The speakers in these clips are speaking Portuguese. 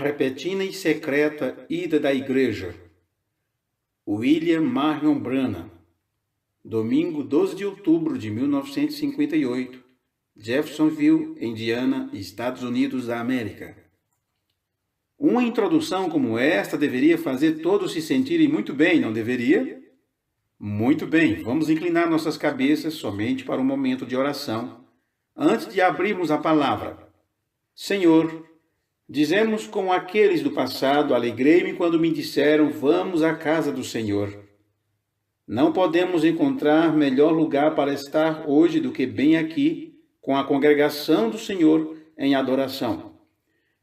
A repentina e secreta ida da igreja. William Marion Branham. Domingo 12 de outubro de 1958. Jeffersonville, Indiana, Estados Unidos da América. Uma introdução como esta deveria fazer todos se sentirem muito bem, não deveria? Muito bem, vamos inclinar nossas cabeças somente para um momento de oração, antes de abrirmos a palavra. Senhor, dizemos com aqueles do passado, alegrei-me quando me disseram, vamos à casa do Senhor. Não podemos encontrar melhor lugar para estar hoje do que bem aqui, com a congregação do Senhor em adoração.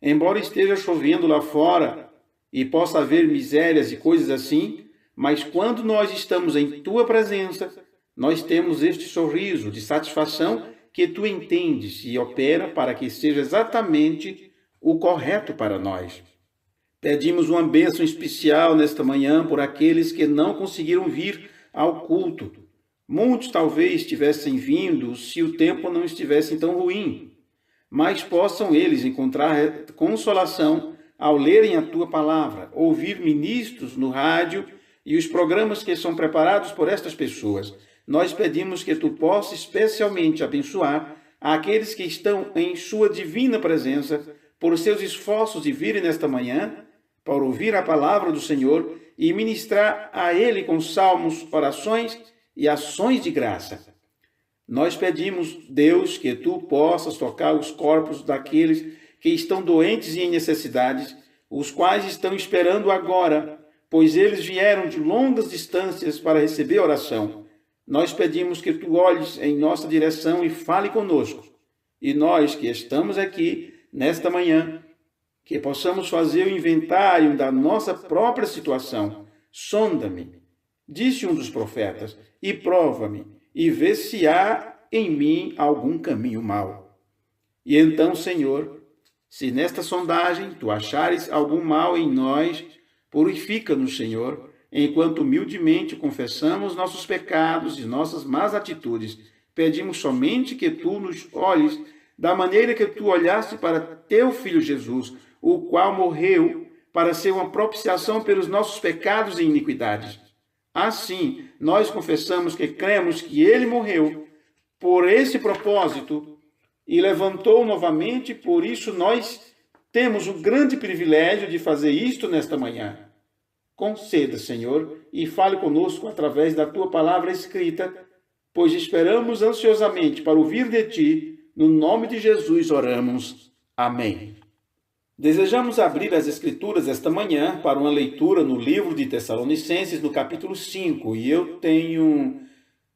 Embora esteja chovendo lá fora e possa haver misérias e coisas assim, mas quando nós estamos em Tua presença, nós temos este sorriso de satisfação que Tu entendes e opera para que seja exatamente o correto para nós. Pedimos uma bênção especial nesta manhã por aqueles que não conseguiram vir ao culto. Muitos talvez tivessem vindo se o tempo não estivesse tão ruim, mas possam eles encontrar consolação ao lerem a Tua palavra, ouvir ministros no rádio e os programas que são preparados por estas pessoas. Nós pedimos que Tu possa especialmente abençoar aqueles que estão em Sua divina presença por seus esforços de virem nesta manhã para ouvir a palavra do Senhor e ministrar a Ele com salmos, orações e ações de graça. Nós pedimos, Deus, que Tu possas tocar os corpos daqueles que estão doentes e em necessidades, os quais estão esperando agora, pois eles vieram de longas distâncias para receber oração. Nós pedimos que Tu olhes em nossa direção e fale conosco. E nós que estamos aqui nesta manhã, que possamos fazer o inventário da nossa própria situação. Sonda-me, disse um dos profetas, e prova-me, e vê se há em mim algum caminho mau. E então, Senhor, se nesta sondagem Tu achares algum mal em nós, purifica-nos, Senhor, enquanto humildemente confessamos nossos pecados e nossas más atitudes. Pedimos somente que Tu nos olhes da maneira que Tu olhaste para Teu Filho Jesus, o qual morreu para ser uma propiciação pelos nossos pecados e iniquidades. Assim, nós confessamos que cremos que Ele morreu por esse propósito e levantou novamente, por isso nós temos o grande privilégio de fazer isto nesta manhã. Conceda, Senhor, e fale conosco através da Tua palavra escrita, pois esperamos ansiosamente para ouvir de Ti. No nome de Jesus oramos. Amém. Desejamos abrir as Escrituras esta manhã para uma leitura no livro de Tessalonicenses, no capítulo 5. E eu tenho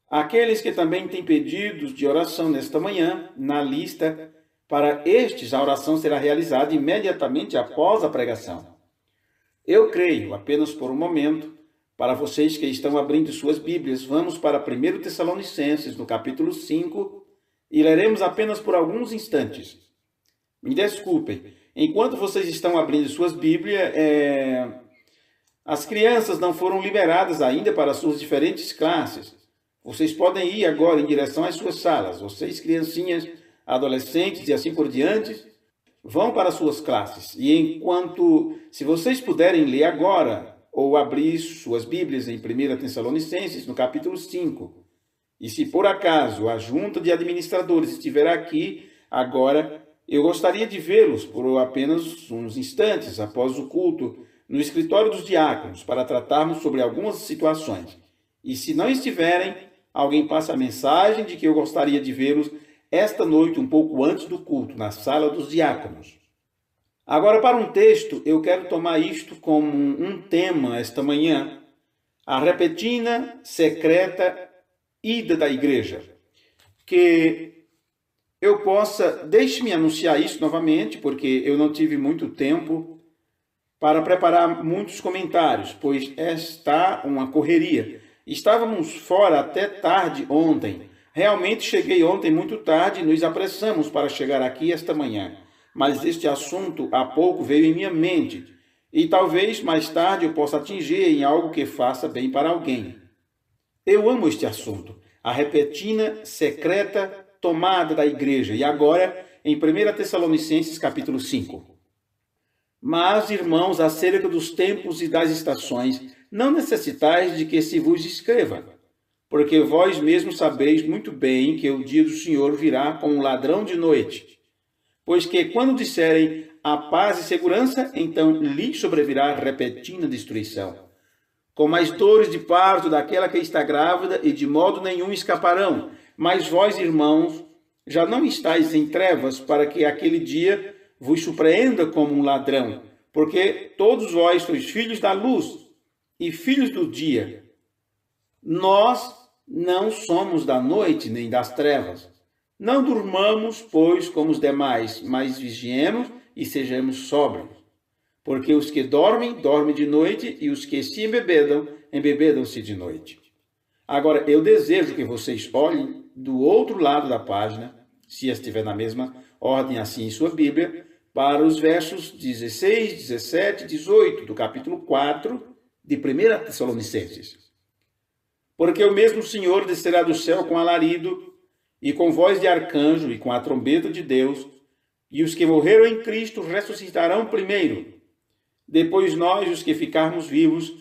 aqueles que também têm pedidos de oração nesta manhã na lista. Para estes, a oração será realizada imediatamente após a pregação. Eu creio, apenas por um momento, para vocês que estão abrindo suas Bíblias, vamos para 1 Tessalonicenses, no capítulo 5, e leremos apenas por alguns instantes. Me desculpem, enquanto vocês estão abrindo suas Bíblias, as crianças não foram liberadas ainda para suas diferentes classes. Vocês podem ir agora em direção às suas salas. Vocês, criancinhas, adolescentes e assim por diante, vão para suas classes. E enquanto, se vocês puderem ler agora, ou abrir suas Bíblias em 1 Tessalonicenses, no capítulo 5, e se por acaso a junta de administradores estiver aqui agora, eu gostaria de vê-los por apenas uns instantes após o culto no escritório dos diáconos para tratarmos sobre algumas situações. E se não estiverem, alguém passa a mensagem de que eu gostaria de vê-los esta noite, um pouco antes do culto, na sala dos diáconos. Agora, para um texto, eu quero tomar isto como um tema esta manhã, a repentina, secreta ida da igreja. Que eu possa, deixe-me anunciar isso novamente, porque eu não tive muito tempo para preparar muitos comentários, pois está uma correria. Estávamos fora até tarde ontem. Realmente cheguei ontem muito tarde e nos apressamos para chegar aqui esta manhã. Mas este assunto há pouco veio em minha mente e talvez mais tarde eu possa atingir em algo que faça bem para alguém. Eu amo este assunto, a repentina, secreta tomada da igreja. E agora, em 1 Tessalonicenses capítulo 5. Mas, irmãos, acerca dos tempos e das estações, não necessitais de que se vos escreva, porque vós mesmos sabeis muito bem que o dia do Senhor virá como um ladrão de noite. Pois que, quando disserem a paz e segurança, então lhes sobrevirá repentina destruição, como as dores de parto daquela que está grávida, e de modo nenhum escaparão. Mas vós, irmãos, já não estáis em trevas, para que aquele dia vos surpreenda como um ladrão, porque todos vós sois filhos da luz e filhos do dia. Nós não somos da noite nem das trevas. Não durmamos, pois, como os demais, mas vigiemos e sejamos sóbrios. Porque os que dormem, dormem de noite, e os que se embebedam, embebedam-se de noite. Agora, eu desejo que vocês olhem do outro lado da página, se estiver na mesma ordem assim em sua Bíblia, para os versos 16, 17 e 18 do capítulo 4 de 1 Tessalonicenses. Porque o mesmo Senhor descerá do céu com alarido, e com voz de arcanjo, e com a trombeta de Deus, e os que morreram em Cristo ressuscitarão primeiro. Depois nós, os que ficarmos vivos,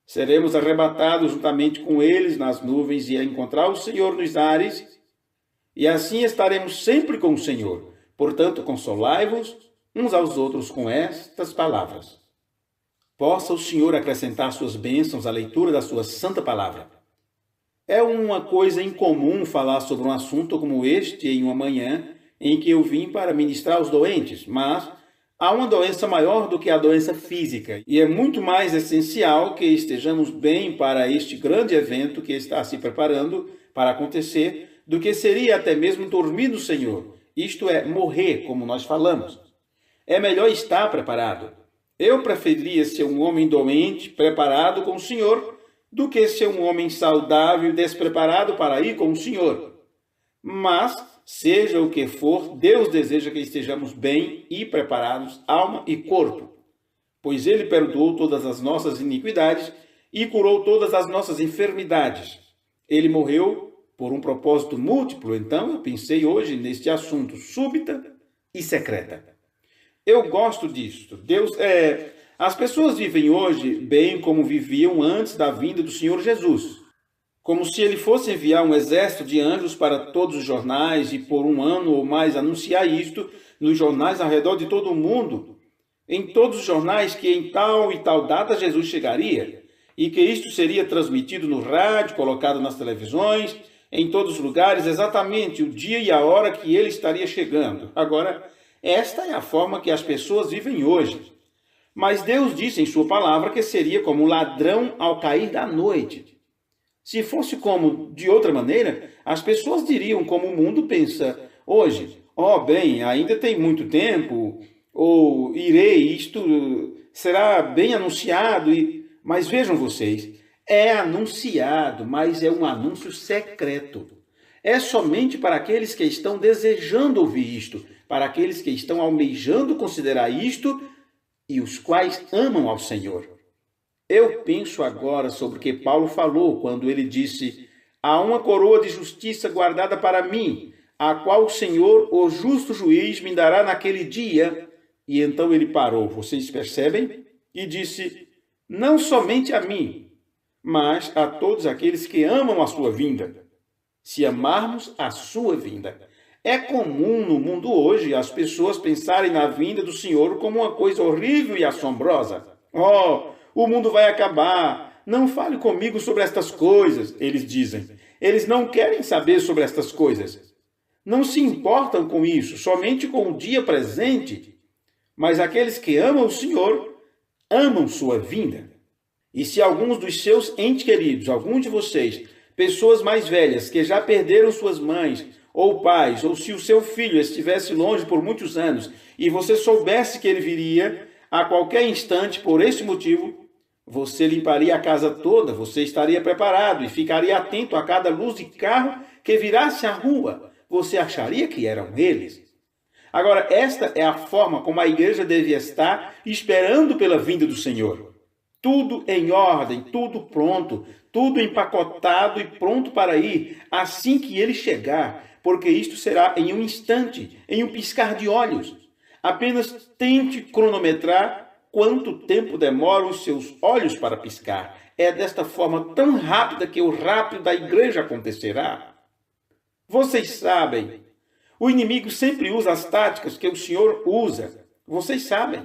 seremos arrebatados juntamente com eles nas nuvens e a encontrar o Senhor nos ares, e assim estaremos sempre com o Senhor. Portanto, consolai-vos uns aos outros com estas palavras. Possa o Senhor acrescentar suas bênçãos à leitura da sua santa palavra. É uma coisa incomum falar sobre um assunto como este em uma manhã em que eu vim para ministrar aos doentes, mas há uma doença maior do que a doença física, e é muito mais essencial que estejamos bem para este grande evento que está se preparando para acontecer, do que seria até mesmo dormir no Senhor, isto é, morrer, como nós falamos. É melhor estar preparado. Eu preferia ser um homem doente, preparado com o Senhor, do que ser um homem saudável e despreparado para ir com o Senhor. Mas, seja o que for, Deus deseja que estejamos bem e preparados, alma e corpo, pois Ele perdoou todas as nossas iniquidades e curou todas as nossas enfermidades. Ele morreu por um propósito múltiplo, então eu pensei hoje neste assunto súbita e secreta. Eu gosto disto. As pessoas vivem hoje bem como viviam antes da vinda do Senhor Jesus, como se ele fosse enviar um exército de anjos para todos os jornais e por um ano ou mais anunciar isto nos jornais ao redor de todo o mundo, em todos os jornais que em tal e tal data Jesus chegaria, e que isto seria transmitido no rádio, colocado nas televisões, em todos os lugares, exatamente o dia e a hora que ele estaria chegando. Agora, esta é a forma que as pessoas vivem hoje. Mas Deus disse em sua palavra que seria como um ladrão ao cair da noite. Se fosse como de outra maneira, as pessoas diriam como o mundo pensa hoje. Bem, ainda tem muito tempo, ou isto será bem anunciado. Mas vejam vocês, é anunciado, mas é um anúncio secreto. É somente para aqueles que estão desejando ouvir isto, para aqueles que estão almejando considerar isto e os quais amam ao Senhor. Eu penso agora sobre o que Paulo falou quando ele disse: há uma coroa de justiça guardada para mim, a qual o Senhor, o justo juiz, me dará naquele dia. E então ele parou, vocês percebem? E disse: não somente a mim, mas a todos aqueles que amam a sua vinda, se amarmos a sua vinda. É comum no mundo hoje as pessoas pensarem na vinda do Senhor como uma coisa horrível e assombrosa. O mundo vai acabar. Não fale comigo sobre estas coisas, eles dizem. Eles não querem saber sobre estas coisas. Não se importam com isso, somente com o dia presente. Mas aqueles que amam o Senhor, amam sua vinda. E se alguns dos seus entes queridos, alguns de vocês, pessoas mais velhas que já perderam suas mães ou pais, ou se o seu filho estivesse longe por muitos anos e você soubesse que ele viria a qualquer instante por esse motivo, você limparia a casa toda, você estaria preparado e ficaria atento a cada luz de carro que virasse à rua. Você acharia que eram eles. Agora, esta é a forma como a igreja deve estar esperando pela vinda do Senhor. Tudo em ordem, tudo pronto, tudo empacotado e pronto para ir assim que ele chegar, porque isto será em um instante, em um piscar de olhos. Apenas tente cronometrar quanto tempo demoram os seus olhos para piscar. É desta forma tão rápida que o rapto da igreja acontecerá. Vocês sabem, o inimigo sempre usa as táticas que o Senhor usa. Vocês sabem.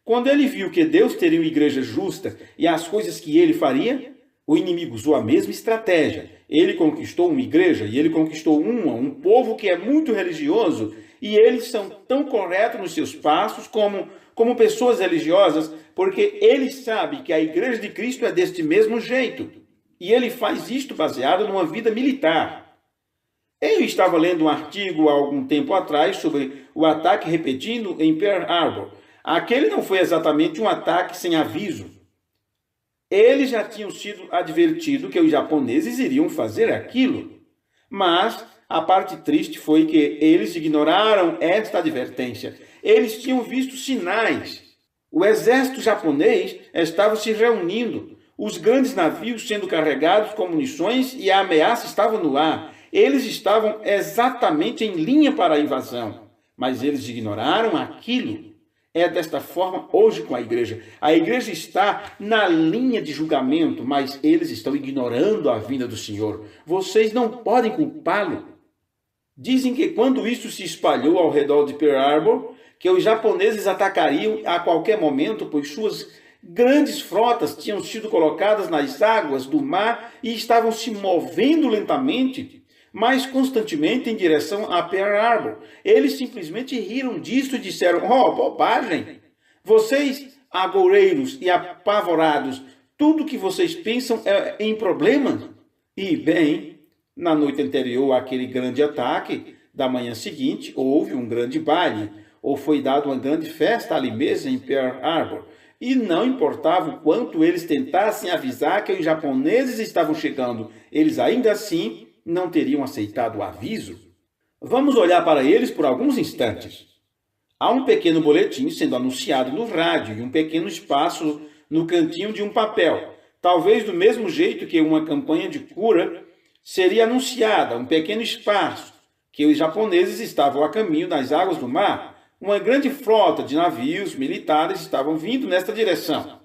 Quando ele viu que Deus teria uma igreja justa e as coisas que ele faria, o inimigo usou a mesma estratégia. Ele conquistou uma igreja e ele conquistou um povo que é muito religioso, e eles são tão corretos nos seus passos como pessoas religiosas, porque ele sabe que a igreja de Cristo é deste mesmo jeito. E ele faz isto baseado numa vida militar. Eu estava lendo um artigo há algum tempo atrás sobre o ataque repetido em Pearl Harbor. Aquele não foi exatamente um ataque sem aviso. Eles já tinham sido advertidos que os japoneses iriam fazer aquilo. Mas a parte triste foi que eles ignoraram esta advertência. Eles tinham visto sinais. O exército japonês estava se reunindo. Os grandes navios sendo carregados com munições e a ameaça estava no ar. Eles estavam exatamente em linha para a invasão. Mas eles ignoraram aquilo. É desta forma hoje com a igreja. A igreja está na linha de julgamento, mas eles estão ignorando a vinda do Senhor. Vocês não podem culpá-lo. Dizem que quando isso se espalhou ao redor de Pearl Harbor, que os japoneses atacariam a qualquer momento, pois suas grandes frotas tinham sido colocadas nas águas do mar e estavam se movendo lentamente, mas constantemente em direção a Pearl Harbor. Eles simplesmente riram disso e disseram: "Oh, bobagem! Vocês, agoureiros e apavorados, tudo que vocês pensam é em problemas." E, bem, na noite anterior àquele grande ataque, da manhã seguinte, houve um grande baile, ou foi dada uma grande festa ali mesmo em Pearl Harbor. E não importava o quanto eles tentassem avisar que os japoneses estavam chegando, eles ainda assim não teriam aceitado o aviso. Vamos olhar para eles por alguns instantes. Há um pequeno boletim sendo anunciado no rádio e um pequeno espaço no cantinho de um papel. Talvez do mesmo jeito que uma campanha de cura seria anunciada, um pequeno espaço, que os japoneses estavam a caminho das águas do mar. Uma grande frota de navios militares estavam vindo nesta direção.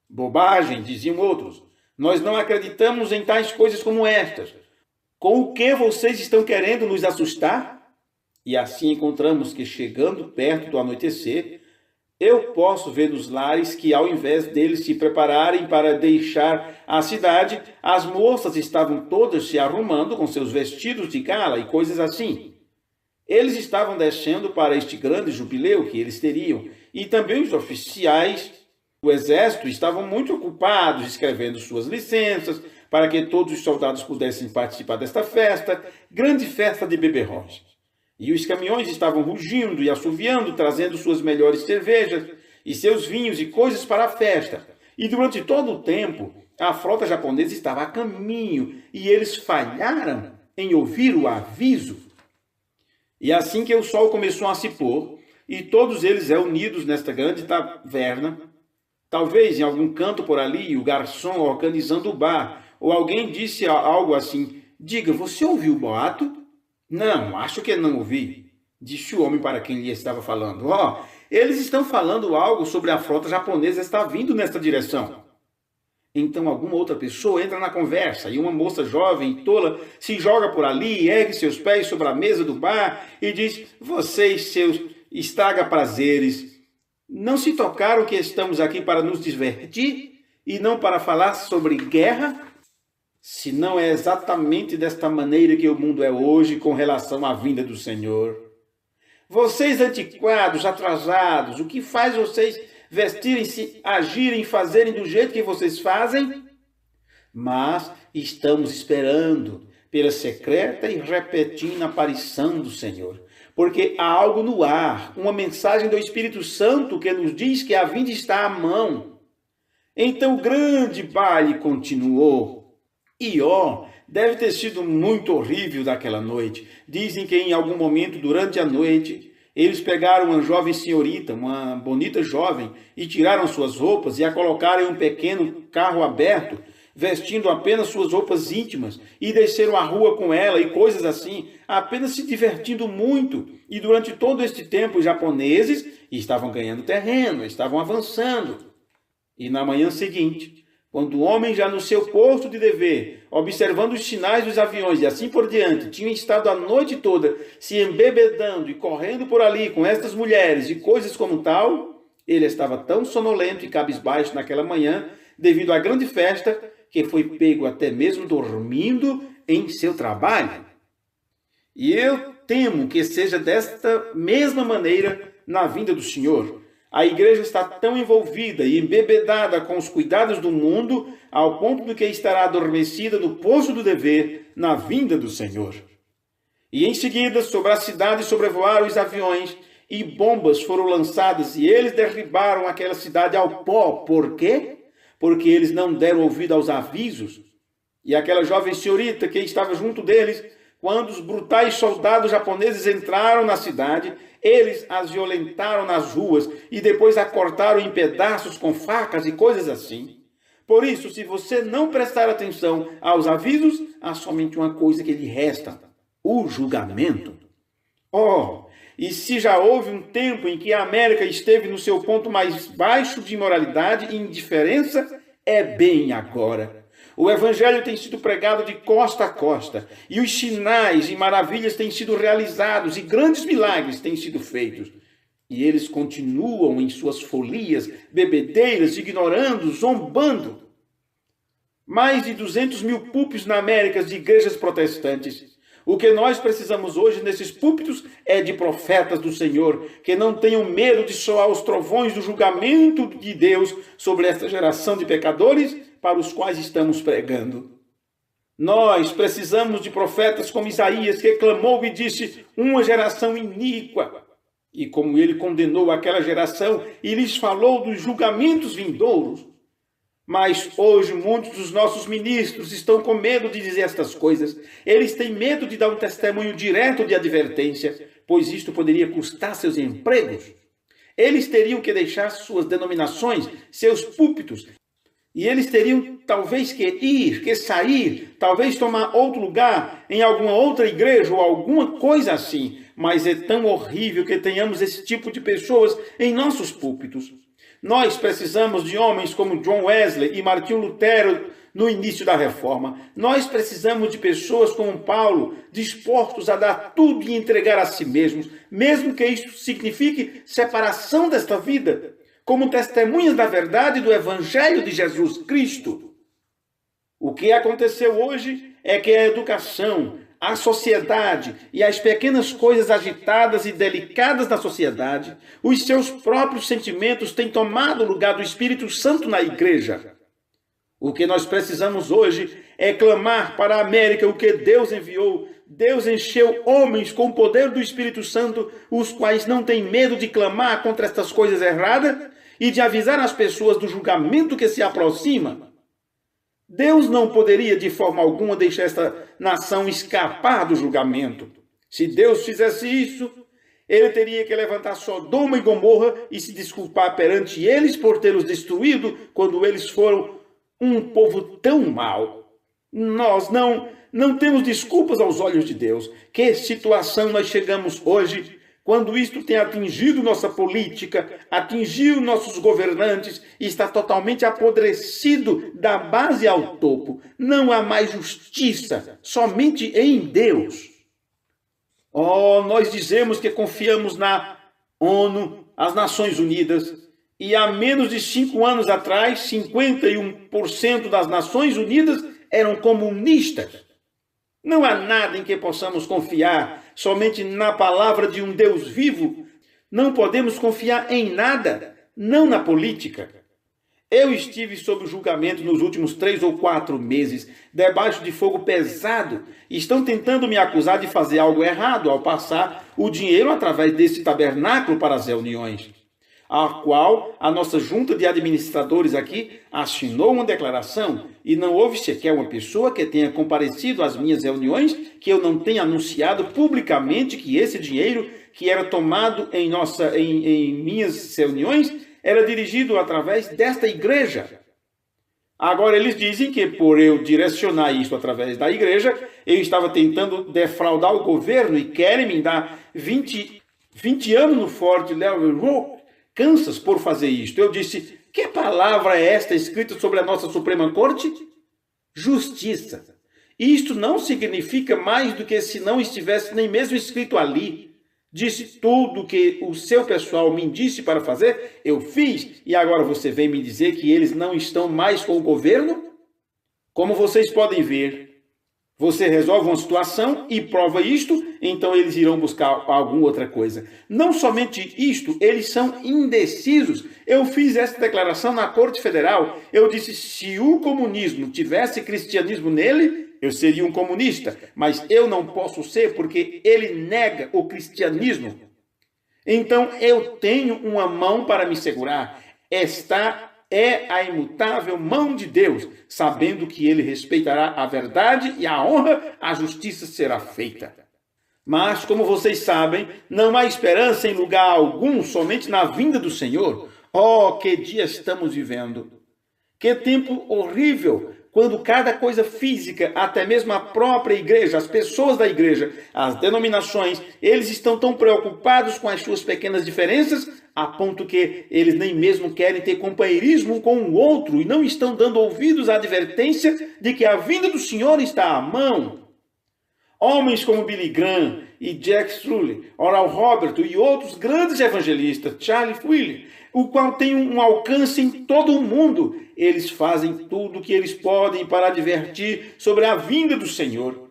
Bobagem, diziam outros. Nós não acreditamos em tais coisas como estas. Com o que vocês estão querendo nos assustar? E assim encontramos que, chegando perto do anoitecer, eu posso ver nos lares que, ao invés deles se prepararem para deixar a cidade, as moças estavam todas se arrumando com seus vestidos de gala e coisas assim. Eles estavam descendo para este grande jubileu que eles teriam, e também os oficiais do exército estavam muito ocupados escrevendo suas licenças, para que todos os soldados pudessem participar desta festa, grande festa de beberrões. E os caminhões estavam rugindo e assoviando, trazendo suas melhores cervejas e seus vinhos e coisas para a festa. E durante todo o tempo, a frota japonesa estava a caminho e eles falharam em ouvir o aviso. E assim que o sol começou a se pôr, e todos eles reunidos nesta grande taverna, talvez em algum canto por ali, o garçom organizando o bar, ou alguém disse algo assim: "Diga, você ouviu o boato?" "Não, acho que não ouvi", disse o homem para quem lhe estava falando. Eles estão falando algo sobre a frota japonesa está vindo nesta direção." Então alguma outra pessoa entra na conversa e uma moça jovem e tola se joga por ali, ergue seus pés sobre a mesa do bar e diz: "Vocês, seus estraga-prazeres, não se tocaram que estamos aqui para nos divertir e não para falar sobre guerra? Se não é exatamente desta maneira que o mundo é hoje com relação à vinda do Senhor. Vocês antiquados, atrasados, o que faz vocês vestirem-se, agirem, fazerem do jeito que vocês fazem? Mas estamos esperando pela secreta e repentina aparição do Senhor, porque há algo no ar, uma mensagem do Espírito Santo que nos diz que a vinda está à mão." Então o grande baile continuou. E deve ter sido muito horrível daquela noite. Dizem que em algum momento durante a noite, eles pegaram uma jovem senhorita, uma bonita jovem, e tiraram suas roupas e a colocaram em um pequeno carro aberto, vestindo apenas suas roupas íntimas, e desceram a rua com ela e coisas assim, apenas se divertindo muito. E durante todo este tempo, os japoneses e estavam ganhando terreno, estavam avançando. E na manhã seguinte, quando o homem já no seu posto de dever, observando os sinais dos aviões e assim por diante, tinha estado a noite toda se embebedando e correndo por ali com estas mulheres e coisas como tal, ele estava tão sonolento e cabisbaixo naquela manhã, devido à grande festa, que foi pego até mesmo dormindo em seu trabalho. E eu temo que seja desta mesma maneira na vinda do Senhor. A igreja está tão envolvida e embebedada com os cuidados do mundo, ao ponto de que estará adormecida no posto do dever na vinda do Senhor. E em seguida, sobre a cidade sobrevoaram os aviões, e bombas foram lançadas, e eles derribaram aquela cidade ao pó. Por quê? Porque eles não deram ouvido aos avisos. E aquela jovem senhorita que estava junto deles, quando os brutais soldados japoneses entraram na cidade, eles as violentaram nas ruas e depois a cortaram em pedaços com facas e coisas assim. Por isso, se você não prestar atenção aos avisos, há somente uma coisa que lhe resta: o julgamento. Oh, e se já houve um tempo em que a América esteve no seu ponto mais baixo de imoralidade e indiferença, é bem agora. O evangelho tem sido pregado de costa a costa, e os sinais e maravilhas têm sido realizados, e grandes milagres têm sido feitos. E eles continuam em suas folias, bebedeiras, ignorando, zombando. Mais de 200 mil púlpitos na América de igrejas protestantes. O que nós precisamos hoje nesses púlpitos é de profetas do Senhor, que não tenham medo de soar os trovões do julgamento de Deus sobre esta geração de pecadores para os quais estamos pregando. Nós precisamos de profetas como Isaías, que clamou e disse: uma geração iníqua. E como ele condenou aquela geração e lhes falou dos julgamentos vindouros. Mas hoje muitos dos nossos ministros estão com medo de dizer estas coisas. Eles têm medo de dar um testemunho direto de advertência, pois isto poderia custar seus empregos. Eles teriam que deixar suas denominações, seus púlpitos, e eles teriam talvez que sair, talvez tomar outro lugar em alguma outra igreja ou alguma coisa assim. Mas é tão horrível que tenhamos esse tipo de pessoas em nossos púlpitos. Nós precisamos de homens como John Wesley e Martinho Lutero no início da Reforma. Nós precisamos de pessoas como Paulo, dispostos a dar tudo e entregar a si mesmos, mesmo que isso signifique separação desta vida, como testemunhas da verdade do Evangelho de Jesus Cristo. O que aconteceu hoje é que a educação, a sociedade e as pequenas coisas agitadas e delicadas da sociedade, os seus próprios sentimentos têm tomado o lugar do Espírito Santo na igreja. O que nós precisamos hoje é clamar para a América o que Deus enviou. Deus encheu homens com o poder do Espírito Santo, os quais não têm medo de clamar contra estas coisas erradas e de avisar as pessoas do julgamento que se aproxima. Deus não poderia de forma alguma deixar esta nação escapar do julgamento. Se Deus fizesse isso, ele teria que levantar Sodoma e Gomorra e se desculpar perante eles por tê-los destruído quando eles foram um povo tão mau. Nós não temos desculpas aos olhos de Deus. Que situação nós chegamos hoje, quando isto tem atingido nossa política, atingiu nossos governantes e está totalmente apodrecido da base ao topo. Não há mais justiça, somente em Deus. Oh, nós dizemos que confiamos na ONU, as Nações Unidas, e há menos de 5 anos atrás, 51% das Nações Unidas eram comunistas. Não há nada em que possamos confiar, somente na palavra de um Deus vivo. Não podemos confiar em nada, não na política. Eu estive sob julgamento nos últimos 3 ou 4 meses, debaixo de fogo pesado. Estão tentando me acusar de fazer algo errado ao passar o dinheiro através desse tabernáculo para as reuniões, a qual a nossa junta de administradores aqui assinou uma declaração e não houve sequer uma pessoa que tenha comparecido às minhas reuniões que eu não tenha anunciado publicamente que esse dinheiro que era tomado em minhas reuniões era dirigido através desta igreja. Agora eles dizem que por eu direcionar isso através da igreja, eu estava tentando defraudar o governo e querem me dar 20 anos no Fort Leavenworth Kansas por fazer isto. Eu disse, que palavra é esta escrita sobre a nossa Suprema Corte? Justiça. Isto não significa mais do que se não estivesse nem mesmo escrito ali. Disse tudo o que o seu pessoal me disse para fazer, eu fiz, e agora você vem me dizer que eles não estão mais com o governo? Como vocês podem ver, você resolve uma situação e prova isto, então eles irão buscar alguma outra coisa. Não somente isto, eles são indecisos. Eu fiz essa declaração na Corte Federal. Eu disse, se o comunismo tivesse cristianismo nele, eu seria um comunista, mas eu não posso ser porque ele nega o cristianismo. Então eu tenho uma mão para me segurar. Esta é a imutável mão de Deus, sabendo que ele respeitará a verdade e a honra, a justiça será feita. Mas, como vocês sabem, não há esperança em lugar algum, somente na vinda do Senhor. Oh, que dia estamos vivendo! Que tempo horrível! Quando cada coisa física, até mesmo a própria igreja, as pessoas da igreja, as denominações, eles estão tão preocupados com as suas pequenas diferenças, a ponto que eles nem mesmo querem ter companheirismo com o outro e não estão dando ouvidos à advertência de que a vinda do Senhor está à mão. Homens como Billy Graham e Jack Struley, Oral Roberts e outros grandes evangelistas, Charlie Fuller, o qual tem um alcance em todo o mundo, eles fazem tudo o que eles podem para advertir sobre a vinda do Senhor.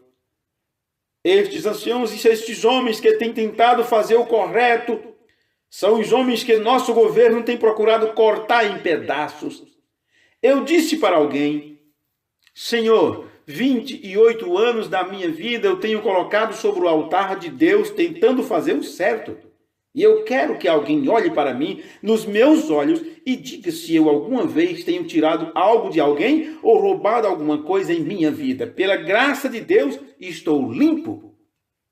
Estes anciãos e estes homens que têm tentado fazer o correto são os homens que nosso governo tem procurado cortar em pedaços. Eu disse para alguém, Senhor, 28 anos da minha vida eu tenho colocado sobre o altar de Deus tentando fazer o certo. E eu quero que alguém olhe para mim, nos meus olhos, e diga se eu alguma vez tenho tirado algo de alguém ou roubado alguma coisa em minha vida. Pela graça de Deus, estou limpo.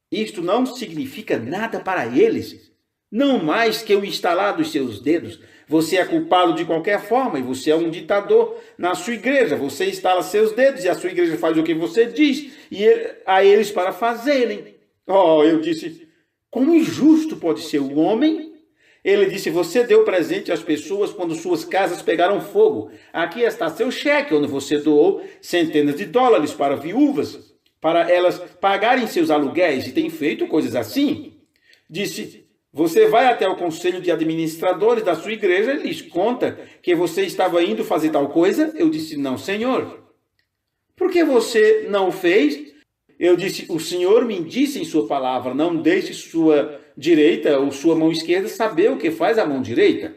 Isto não significa nada para eles. Não mais que o estalar dos seus dedos. Você é culpado de qualquer forma e você é um ditador na sua igreja. Você estala seus dedos e a sua igreja faz o que você diz e a eles para fazerem. Oh, eu disse, como injusto pode ser o homem? Ele disse, você deu presente às pessoas quando suas casas pegaram fogo. Aqui está seu cheque, onde você doou centenas de dólares para viúvas, para elas pagarem seus aluguéis e tem feito coisas assim. Disse, você vai até o conselho de administradores da sua igreja e lhes conta que você estava indo fazer tal coisa? Eu disse, não, senhor. Por que você não o fez? Eu disse, o Senhor me disse em sua palavra, não deixe sua direita ou sua mão esquerda saber o que faz a mão direita.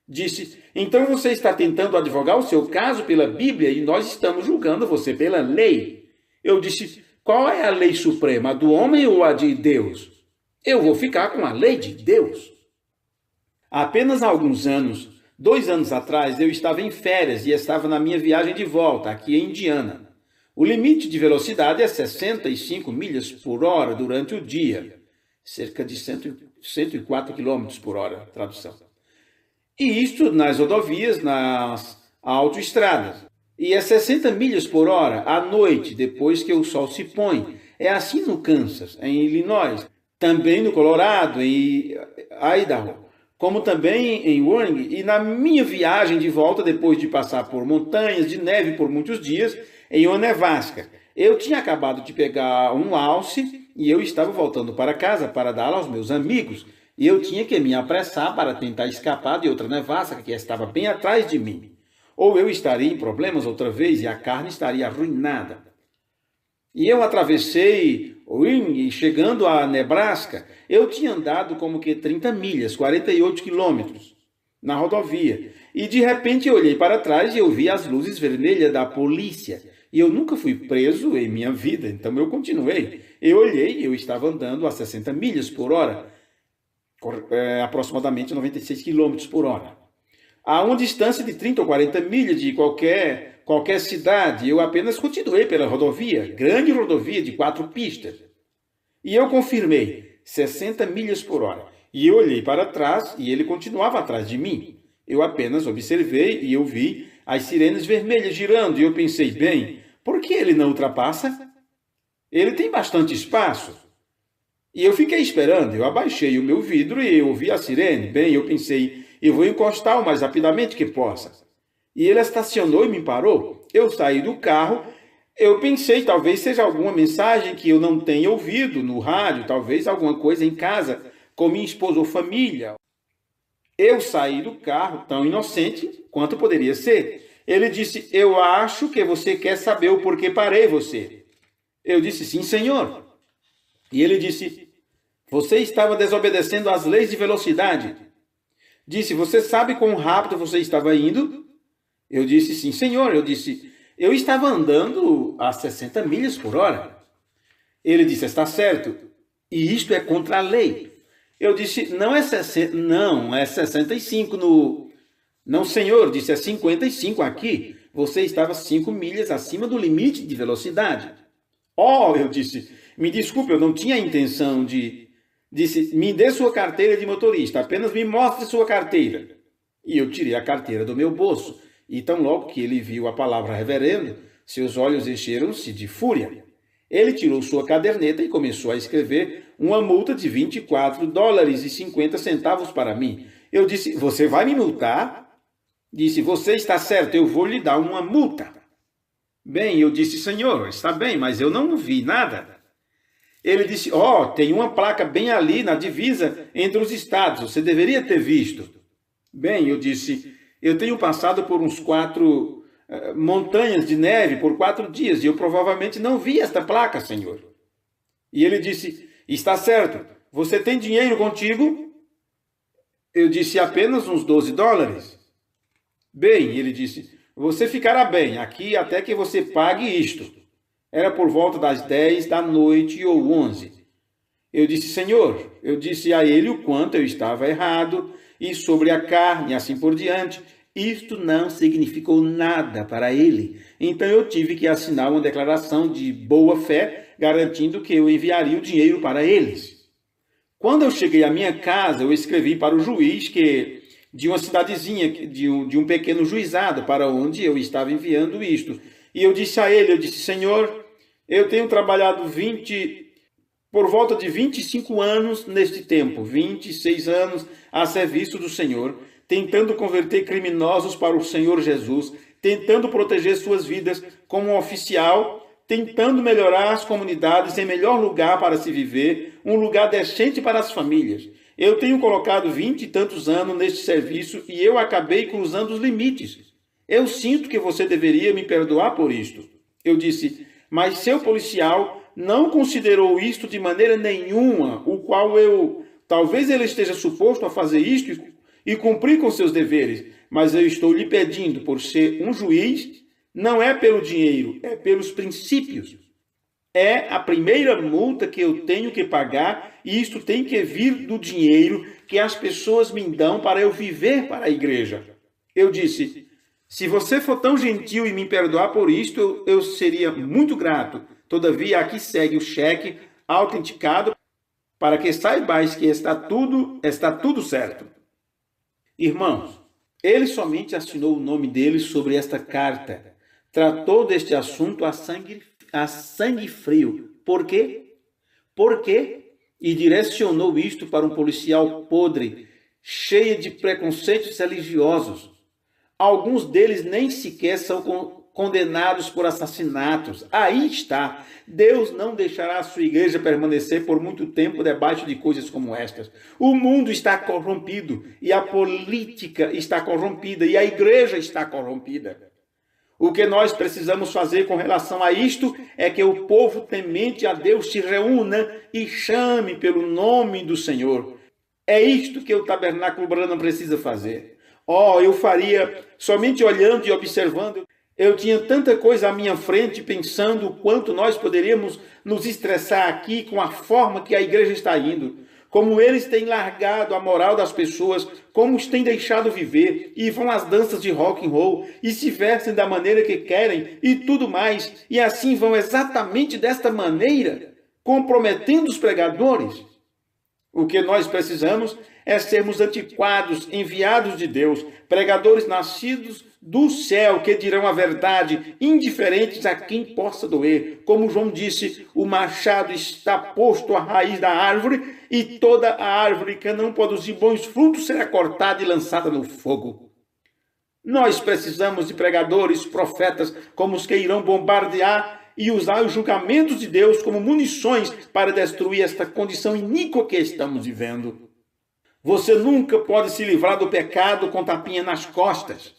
Disse, então você está tentando advogar o seu caso pela Bíblia e nós estamos julgando você pela lei. Eu disse, qual é a lei suprema, a do homem ou a de Deus? Eu vou ficar com a lei de Deus. Há apenas alguns anos, 2 anos atrás, eu estava em férias e estava na minha viagem de volta, aqui em Indiana. O limite de velocidade é 65 milhas por hora durante o dia, cerca de 104 km por hora, tradução. E isto nas rodovias, nas autoestradas. E é 60 milhas por hora à noite, depois que o sol se põe. É assim no Kansas, em Illinois, também no Colorado, em Idaho, como também em Wyoming. E na minha viagem de volta, depois de passar por montanhas de neve por muitos dias, em Nevasca. Eu tinha acabado de pegar um alce e eu estava voltando para casa para dar aos meus amigos. E eu tinha que me apressar para tentar escapar de outra nevasca que estava bem atrás de mim. Ou eu estaria em problemas outra vez e a carne estaria arruinada. E eu atravessei Wyoming e chegando a Nebraska, eu tinha andado como que 30 milhas, 48 quilômetros, na rodovia. E de repente eu olhei para trás e eu vi as luzes vermelhas da polícia. E eu nunca fui preso em minha vida, então eu continuei. Eu olhei, eu estava andando a 60 milhas por hora, aproximadamente 96 quilômetros por hora. A uma distância de 30 ou 40 milhas de qualquer cidade, eu apenas continuei pela rodovia, grande rodovia de 4 pistas. E eu confirmei, 60 milhas por hora. E eu olhei para trás e ele continuava atrás de mim. Eu apenas observei e eu vi as sirenes vermelhas girando e eu pensei, bem, por que ele não ultrapassa? Ele tem bastante espaço. E eu fiquei esperando, eu abaixei o meu vidro e eu ouvi a sirene. Bem, eu pensei, e vou encostar o mais rapidamente que possa. E ele estacionou e me parou. Eu saí do carro, eu pensei, talvez seja alguma mensagem que eu não tenha ouvido no rádio, talvez alguma coisa em casa, com minha esposa ou família. Eu saí do carro, tão inocente quanto poderia ser. Ele disse, eu acho que você quer saber o porquê parei você. Eu disse, sim, senhor. E ele disse, você estava desobedecendo às leis de velocidade. Disse, você sabe quão rápido você estava indo? Eu disse, sim, senhor. Eu disse, eu estava andando a 60 milhas por hora. Ele disse, está certo. E isto é contra a lei. Eu disse, não é 60, não, é 65 no... Não, senhor, disse, é 55 aqui. Você estava 5 milhas acima do limite de velocidade. Oh, eu disse, me desculpe, eu não tinha a intenção de... Disse, me dê sua carteira de motorista, apenas me mostre sua carteira. E eu tirei a carteira do meu bolso. E tão logo que ele viu a palavra reverendo, seus olhos encheram-se de fúria. Ele tirou sua caderneta e começou a escrever uma multa de $24,50 para mim. Eu disse, você vai me multar? Disse, você está certo, eu vou lhe dar uma multa. Bem, eu disse, senhor, está bem, mas eu não vi nada. Ele disse, tem uma placa bem ali na divisa entre os estados, você deveria ter visto. Bem, eu disse, eu tenho passado por uns 4 montanhas de neve por 4 dias e eu provavelmente não vi esta placa, senhor. E ele disse, está certo, você tem dinheiro contigo? Eu disse, apenas uns $12. Bem, ele disse, você ficará bem aqui até que você pague isto. Era por volta das 10 da noite ou 11. Eu disse, senhor, eu disse a ele o quanto eu estava errado e sobre a carne, assim por diante. Isto não significou nada para ele. Então eu tive que assinar uma declaração de boa-fé, garantindo que eu enviaria o dinheiro para eles. Quando eu cheguei à minha casa, eu escrevi para o juiz de uma cidadezinha, de um pequeno juizado, para onde eu estava enviando isto. E eu disse a ele, senhor, eu tenho trabalhado por volta de 25 anos neste tempo, 26 anos a serviço do Senhor, tentando converter criminosos para o Senhor Jesus, tentando proteger suas vidas como um oficial, tentando melhorar as comunidades em melhor lugar para se viver, um lugar decente para as famílias. Eu tenho colocado 20 e tantos anos neste serviço e eu acabei cruzando os limites. Eu sinto que você deveria me perdoar por isto. Eu disse, mas seu policial não considerou isto de maneira nenhuma, o qual talvez ele esteja suposto a fazer isto e cumprir com seus deveres, mas eu estou lhe pedindo, por ser um juiz, não é pelo dinheiro, é pelos princípios. É a primeira multa que eu tenho que pagar e isto tem que vir do dinheiro que as pessoas me dão para eu viver para a igreja. Eu disse, se você for tão gentil e me perdoar por isto, eu seria muito grato. Todavia, aqui segue o cheque autenticado para que saibais que está tudo certo. Irmãos, ele somente assinou o nome dele sobre esta carta. Tratou deste assunto a sangue frio. Por quê? Por quê? E direcionou isto para um policial podre, cheio de preconceitos religiosos. Alguns deles nem sequer são condenados por assassinatos. Aí está. Deus não deixará a sua igreja permanecer por muito tempo debaixo de coisas como estas. O mundo está corrompido e a política está corrompida e a igreja está corrompida. O que nós precisamos fazer com relação a isto é que o povo temente a Deus se reúna e chame pelo nome do Senhor. É isto que o Tabernáculo Branham precisa fazer. Eu faria somente olhando e observando. Eu tinha tanta coisa à minha frente pensando o quanto nós poderíamos nos estressar aqui com a forma que a igreja está indo. Como eles têm largado a moral das pessoas, como os têm deixado viver, e vão às danças de rock and roll, e se vestem da maneira que querem, e tudo mais, e assim vão exatamente desta maneira, comprometendo os pregadores. O que nós precisamos é sermos antiquados, enviados de Deus, pregadores nascidos do céu que dirão a verdade, indiferentes a quem possa doer. Como João disse, o machado está posto à raiz da árvore e toda a árvore que não produzir bons frutos será cortada e lançada no fogo. Nós precisamos de pregadores, profetas, como os que irão bombardear e usar os julgamentos de Deus como munições para destruir esta condição iníqua que estamos vivendo. Você nunca pode se livrar do pecado com tapinha nas costas.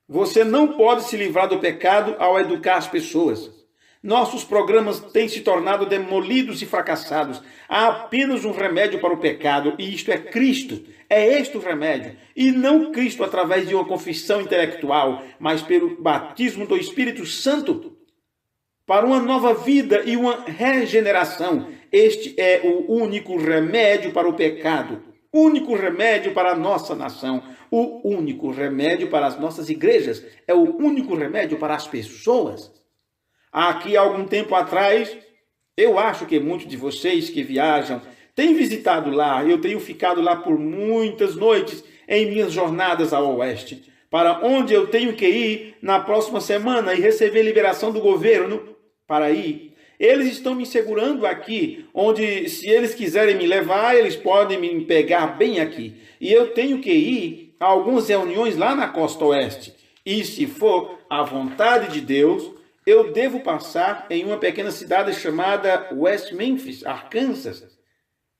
Você não pode se livrar do pecado ao educar as pessoas. Nossos programas têm se tornado demolidos e fracassados. Há apenas um remédio para o pecado, e isto é Cristo. É este o remédio. E não Cristo através de uma confissão intelectual, mas pelo batismo do Espírito Santo, para uma nova vida e uma regeneração. Este é o único remédio para o pecado, único remédio para a nossa nação, o único remédio para as nossas igrejas, é o único remédio para as pessoas. Aqui, há algum tempo atrás, eu acho que muitos de vocês que viajam têm visitado lá. Eu tenho ficado lá por muitas noites em minhas jornadas ao oeste, para onde eu tenho que ir na próxima semana e receber liberação do governo para ir. Eles estão me segurando aqui, onde, se eles quiserem me levar, eles podem me pegar bem aqui. E eu tenho que ir a algumas reuniões lá na costa oeste. E se for a vontade de Deus, eu devo passar em uma pequena cidade chamada West Memphis, Arkansas.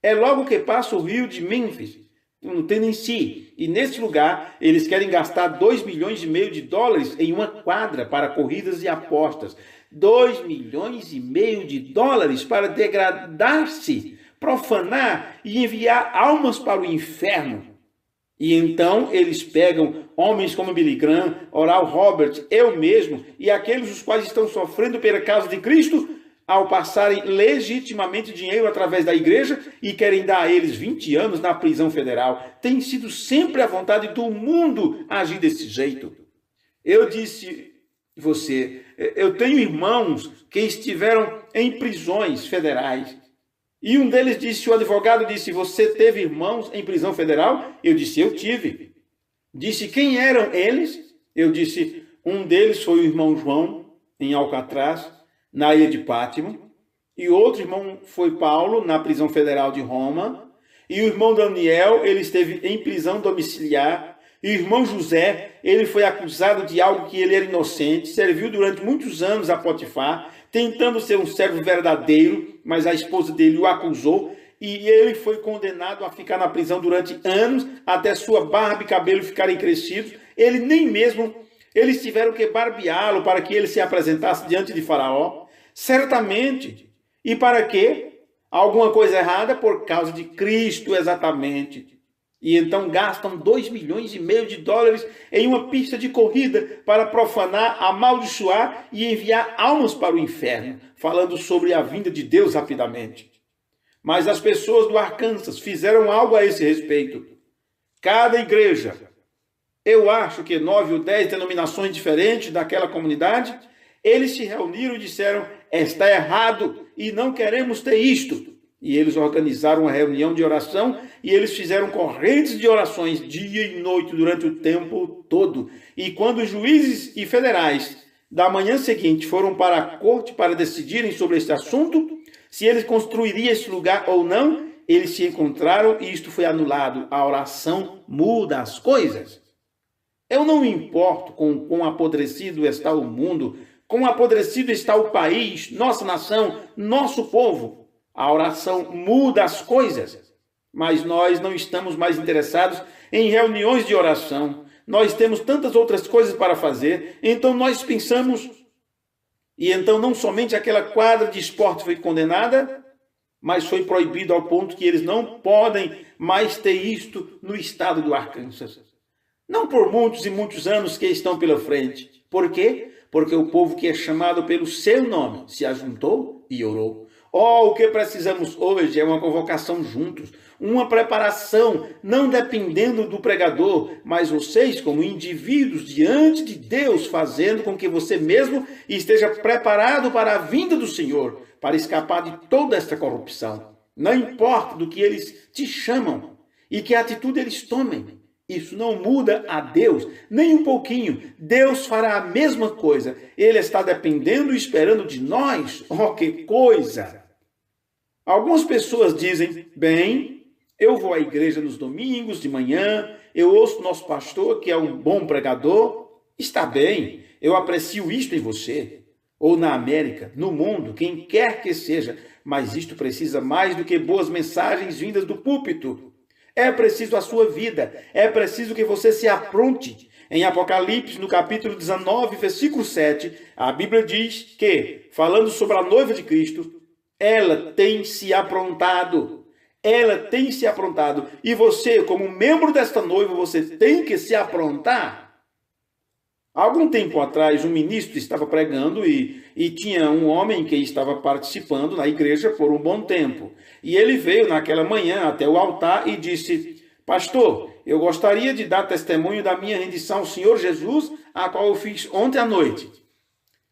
É logo que passa o rio de Memphis, no Tennessee. E nesse lugar, eles querem gastar 2,5 milhões de dólares em uma quadra para corridas e apostas. 2,5 milhões de dólares para degradar-se, profanar e enviar almas para o inferno. E então eles pegam homens como Billy Graham, Oral Roberts, eu mesmo, e aqueles os quais estão sofrendo pela causa de Cristo, ao passarem legitimamente dinheiro através da igreja e querem dar a eles 20 anos na prisão federal. Tem sido sempre a vontade do mundo agir desse jeito. Eu disse você, eu tenho irmãos que estiveram em prisões federais. E um deles disse, o advogado disse, você teve irmãos em prisão federal? Eu disse, eu tive. Disse, quem eram eles? Eu disse, um deles foi o irmão João, em Alcatraz, na ilha de Pátimo. E outro irmão foi Paulo, na prisão federal de Roma. E o irmão Daniel, ele esteve em prisão domiciliar. E o irmão José, ele foi acusado de algo que ele era inocente, serviu durante muitos anos a Potifar, tentando ser um servo verdadeiro, mas a esposa dele o acusou e ele foi condenado a ficar na prisão durante anos, até sua barba e cabelo ficarem crescidos. Eles tiveram que barbeá-lo para que ele se apresentasse diante de Faraó. Certamente. E para quê? Alguma coisa errada? Por causa de Cristo, exatamente. E então gastam 2,5 milhões de dólares em uma pista de corrida para profanar, amaldiçoar e enviar almas para o inferno, falando sobre a vinda de Deus rapidamente. Mas as pessoas do Arkansas fizeram algo a esse respeito. Cada igreja, eu acho que 9 ou 10 denominações diferentes daquela comunidade, eles se reuniram e disseram, está errado e não queremos ter isto. E eles organizaram uma reunião de oração e eles fizeram correntes de orações dia e noite durante o tempo todo. E quando os juízes e federais da manhã seguinte foram para a corte para decidirem sobre este assunto, se eles construiriam esse lugar ou não, eles se encontraram e isto foi anulado. A oração muda as coisas. Eu não me importo com quão apodrecido está o mundo, quão apodrecido está o país, nossa nação, nosso povo. A oração muda as coisas, mas nós não estamos mais interessados em reuniões de oração. Nós temos tantas outras coisas para fazer, então nós pensamos, e então não somente aquela quadra de esporte foi condenada, mas foi proibido ao ponto que eles não podem mais ter isto no estado do Arkansas. Não por muitos e muitos anos que estão pela frente. Por quê? Porque o povo que é chamado pelo seu nome se ajuntou e orou. Oh, o que precisamos hoje é uma convocação juntos, uma preparação, não dependendo do pregador, mas vocês como indivíduos diante de Deus, fazendo com que você mesmo esteja preparado para a vinda do Senhor, para escapar de toda esta corrupção. Não importa do que eles te chamam, e que atitude eles tomem. Isso não muda a Deus, nem um pouquinho. Deus fará a mesma coisa. Ele está dependendo e esperando de nós. Oh, que coisa! Algumas pessoas dizem, bem, eu vou à igreja nos domingos de manhã, eu ouço nosso pastor, que é um bom pregador. Está bem, eu aprecio isto em você. Ou na América, no mundo, quem quer que seja. Mas isto precisa mais do que boas mensagens vindas do púlpito. É preciso a sua vida, é preciso que você se apronte. Em Apocalipse, no capítulo 19, versículo 7, a Bíblia diz que, falando sobre a noiva de Cristo, ela tem se aprontado. Ela tem se aprontado. E você, como membro desta noiva, você tem que se aprontar. Algum tempo atrás, um ministro estava pregando e tinha um homem que estava participando na igreja por um bom tempo. E ele veio naquela manhã até o altar e disse, pastor, eu gostaria de dar testemunho da minha rendição ao Senhor Jesus, a qual eu fiz ontem à noite.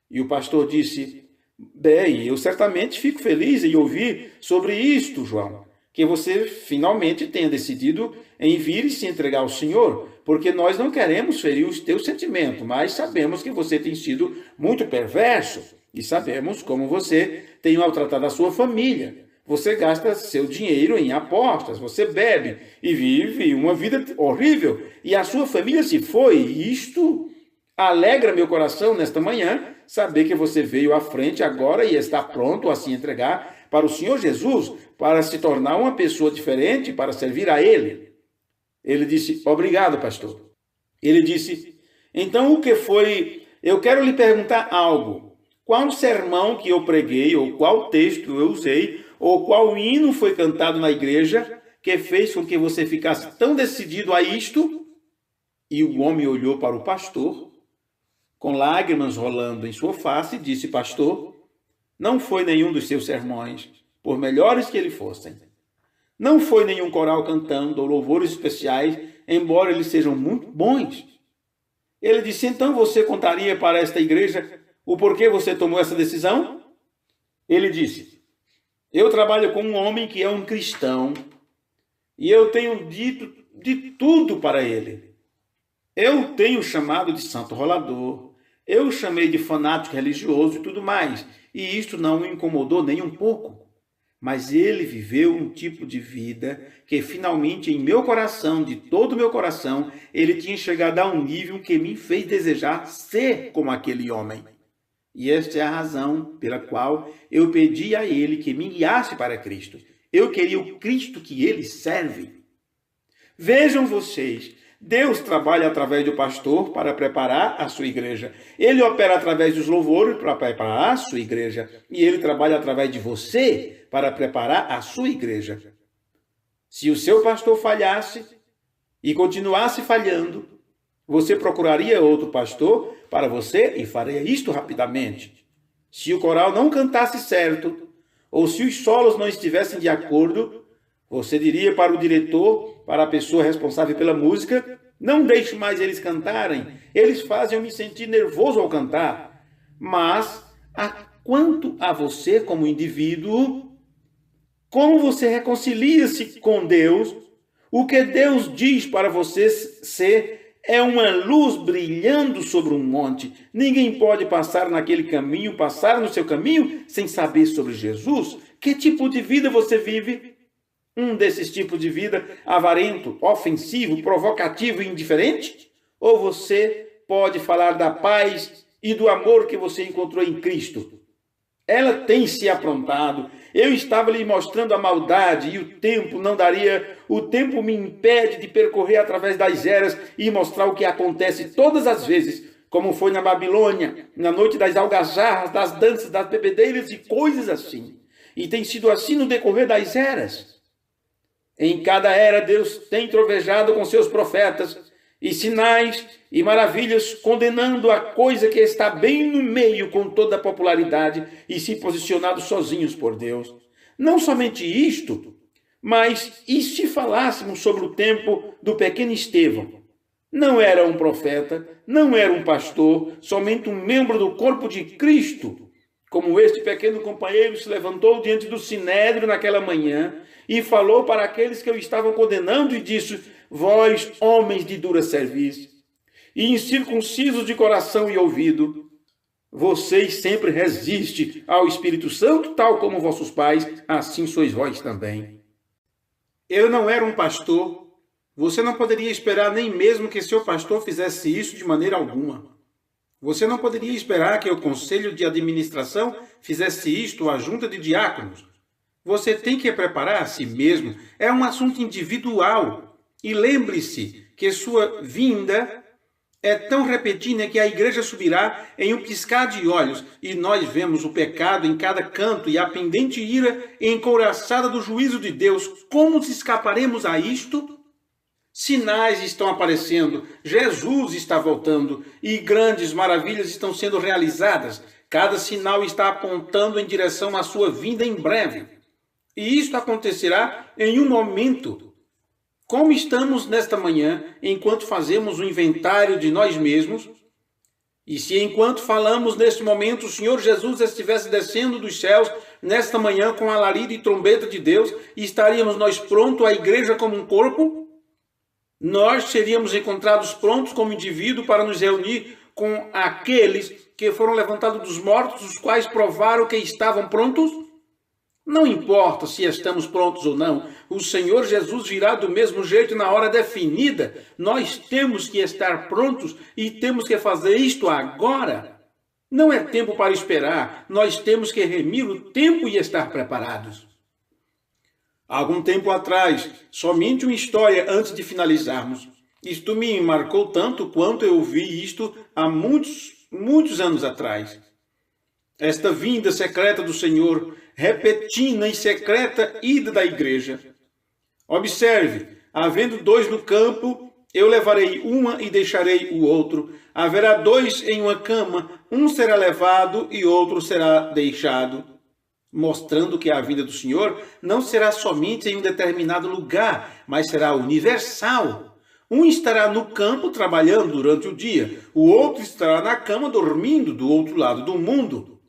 E o pastor disse, bem, eu certamente fico feliz em ouvir sobre isto, João, que você finalmente tenha decidido em vir e se entregar ao Senhor, porque nós não queremos ferir os teus sentimentos, mas sabemos que você tem sido muito perverso e sabemos como você tem maltratado a sua família. Você gasta seu dinheiro em apostas, você bebe e vive uma vida horrível e a sua família se foi. E isto alegra meu coração nesta manhã, saber que você veio à frente agora e está pronto a se entregar para o Senhor Jesus, para se tornar uma pessoa diferente, para servir a Ele. Ele disse, obrigado, pastor. Ele disse, então o que foi? Eu quero lhe perguntar algo. Qual sermão que eu preguei, ou qual texto eu usei, ou qual hino foi cantado na igreja que fez com que você ficasse tão decidido a isto? E o homem olhou para o pastor, com lágrimas rolando em sua face, e disse, pastor, não foi nenhum dos seus sermões, por melhores que eles fossem. Não foi nenhum coral cantando ou louvores especiais, embora eles sejam muito bons. Ele disse, então você contaria para esta igreja o porquê você tomou essa decisão? Ele disse, eu trabalho com um homem que é um cristão e eu tenho dito de tudo para ele. Eu tenho chamado de santo rolador, eu chamei de fanático religioso e tudo mais, e isto não o incomodou nem um pouco. Mas ele viveu um tipo de vida que finalmente em meu coração, de todo o meu coração, ele tinha chegado a um nível que me fez desejar ser como aquele homem. E esta é a razão pela qual eu pedi a ele que me guiasse para Cristo. Eu queria o Cristo que ele serve. Vejam vocês, Deus trabalha através do pastor para preparar a sua igreja. Ele opera através dos louvores para preparar a sua igreja. E ele trabalha através de você para preparar a sua igreja. Se o seu pastor falhasse e continuasse falhando, você procuraria outro pastor para você e faria isto rapidamente. Se o coral não cantasse certo, ou se os solos não estivessem de acordo, você diria para o diretor, para a pessoa responsável pela música, não deixe mais eles cantarem, eles fazem eu me sentir nervoso ao cantar. Mas, quanto a você como indivíduo, como você reconcilia-se com Deus, o que Deus diz para você ser é uma luz brilhando sobre um monte. Ninguém pode passar naquele caminho, passar no seu caminho, sem saber sobre Jesus. Que tipo de vida você vive? Um desses tipos de vida avarento, ofensivo, provocativo e indiferente? Ou você pode falar da paz e do amor que você encontrou em Cristo? Ela tem se aprontado. Eu estava lhe mostrando a maldade e o tempo não daria. O tempo me impede de percorrer através das eras e mostrar o que acontece todas as vezes, como foi na Babilônia, na noite das algazarras, das danças, das bebedeiras e coisas assim. E tem sido assim no decorrer das eras. Em cada era, Deus tem trovejado com seus profetas e sinais e maravilhas, condenando a coisa que está bem no meio com toda a popularidade e se posicionado sozinhos por Deus. Não somente isto, mas e se falássemos sobre o tempo do pequeno Estevão? Não era um profeta, não era um pastor, somente um membro do corpo de Cristo. como este pequeno companheiro se levantou diante do sinédrio naquela manhã e falou para aqueles que o estavam condenando e disse: vós, homens de dura cerviz, e incircuncisos de coração e ouvido, vocês sempre resistem ao Espírito Santo, tal como vossos pais, assim sois vós também. Eu não era um pastor. Você não poderia esperar nem mesmo que seu pastor fizesse isso de maneira alguma. Você não poderia esperar que o conselho de administração fizesse isto, ou a junta de diáconos. Você tem que preparar a si mesmo. É um assunto individual. E lembre-se que sua vinda é tão repentina que a igreja subirá em um piscar de olhos, e nós vemos o pecado em cada canto e a pendente ira encouraçada do juízo de Deus. Como escaparemos a isto? Sinais estão aparecendo, Jesus está voltando e grandes maravilhas estão sendo realizadas. Cada sinal está apontando em direção à sua vinda em breve. E isto acontecerá em um momento. Como estamos nesta manhã, enquanto fazemos o inventário de nós mesmos, e se enquanto falamos neste momento, o Senhor Jesus estivesse descendo dos céus nesta manhã com alarido e trombeta de Deus, estaríamos nós prontos, a igreja como um corpo? Nós seríamos encontrados prontos como indivíduo para nos reunir com aqueles que foram levantados dos mortos, os quais provaram que estavam prontos? Não importa se estamos prontos ou não, o Senhor Jesus virá do mesmo jeito na hora definida. Nós temos que estar prontos e temos que fazer isto agora. Não é tempo para esperar, nós temos que remir o tempo e estar preparados. Há algum tempo atrás, somente uma história antes de finalizarmos. Isto me marcou tanto quanto eu vi isto há muitos anos atrás. Esta vinda secreta do Senhor, repentina e secreta ida da igreja. Observe, havendo dois no campo, eu levarei uma e deixarei o outro. Haverá dois em uma cama, um será levado e outro será deixado. Mostrando que a vinda do Senhor não será somente em um determinado lugar, mas será universal. Um estará no campo trabalhando durante o dia, o outro estará na cama dormindo do outro lado do mundo.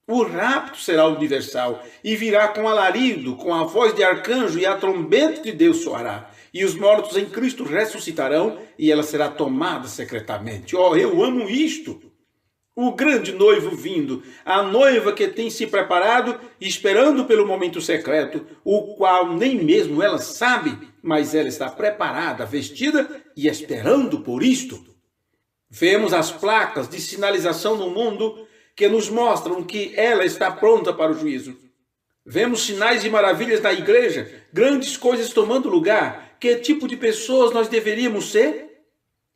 O rapto será universal e virá com alarido, com a voz de arcanjo e a trombeta de Deus soará. E os mortos em Cristo ressuscitarão e ela será tomada secretamente. Oh, eu amo isto! O grande noivo vindo, a noiva que tem se preparado, esperando pelo momento secreto, o qual nem mesmo ela sabe, mas ela está preparada, vestida e esperando por isto. Vemos as placas de sinalização no mundo que nos mostram que ela está pronta para o juízo. Vemos sinais e maravilhas na igreja, grandes coisas tomando lugar. Que tipo de pessoas nós deveríamos ser?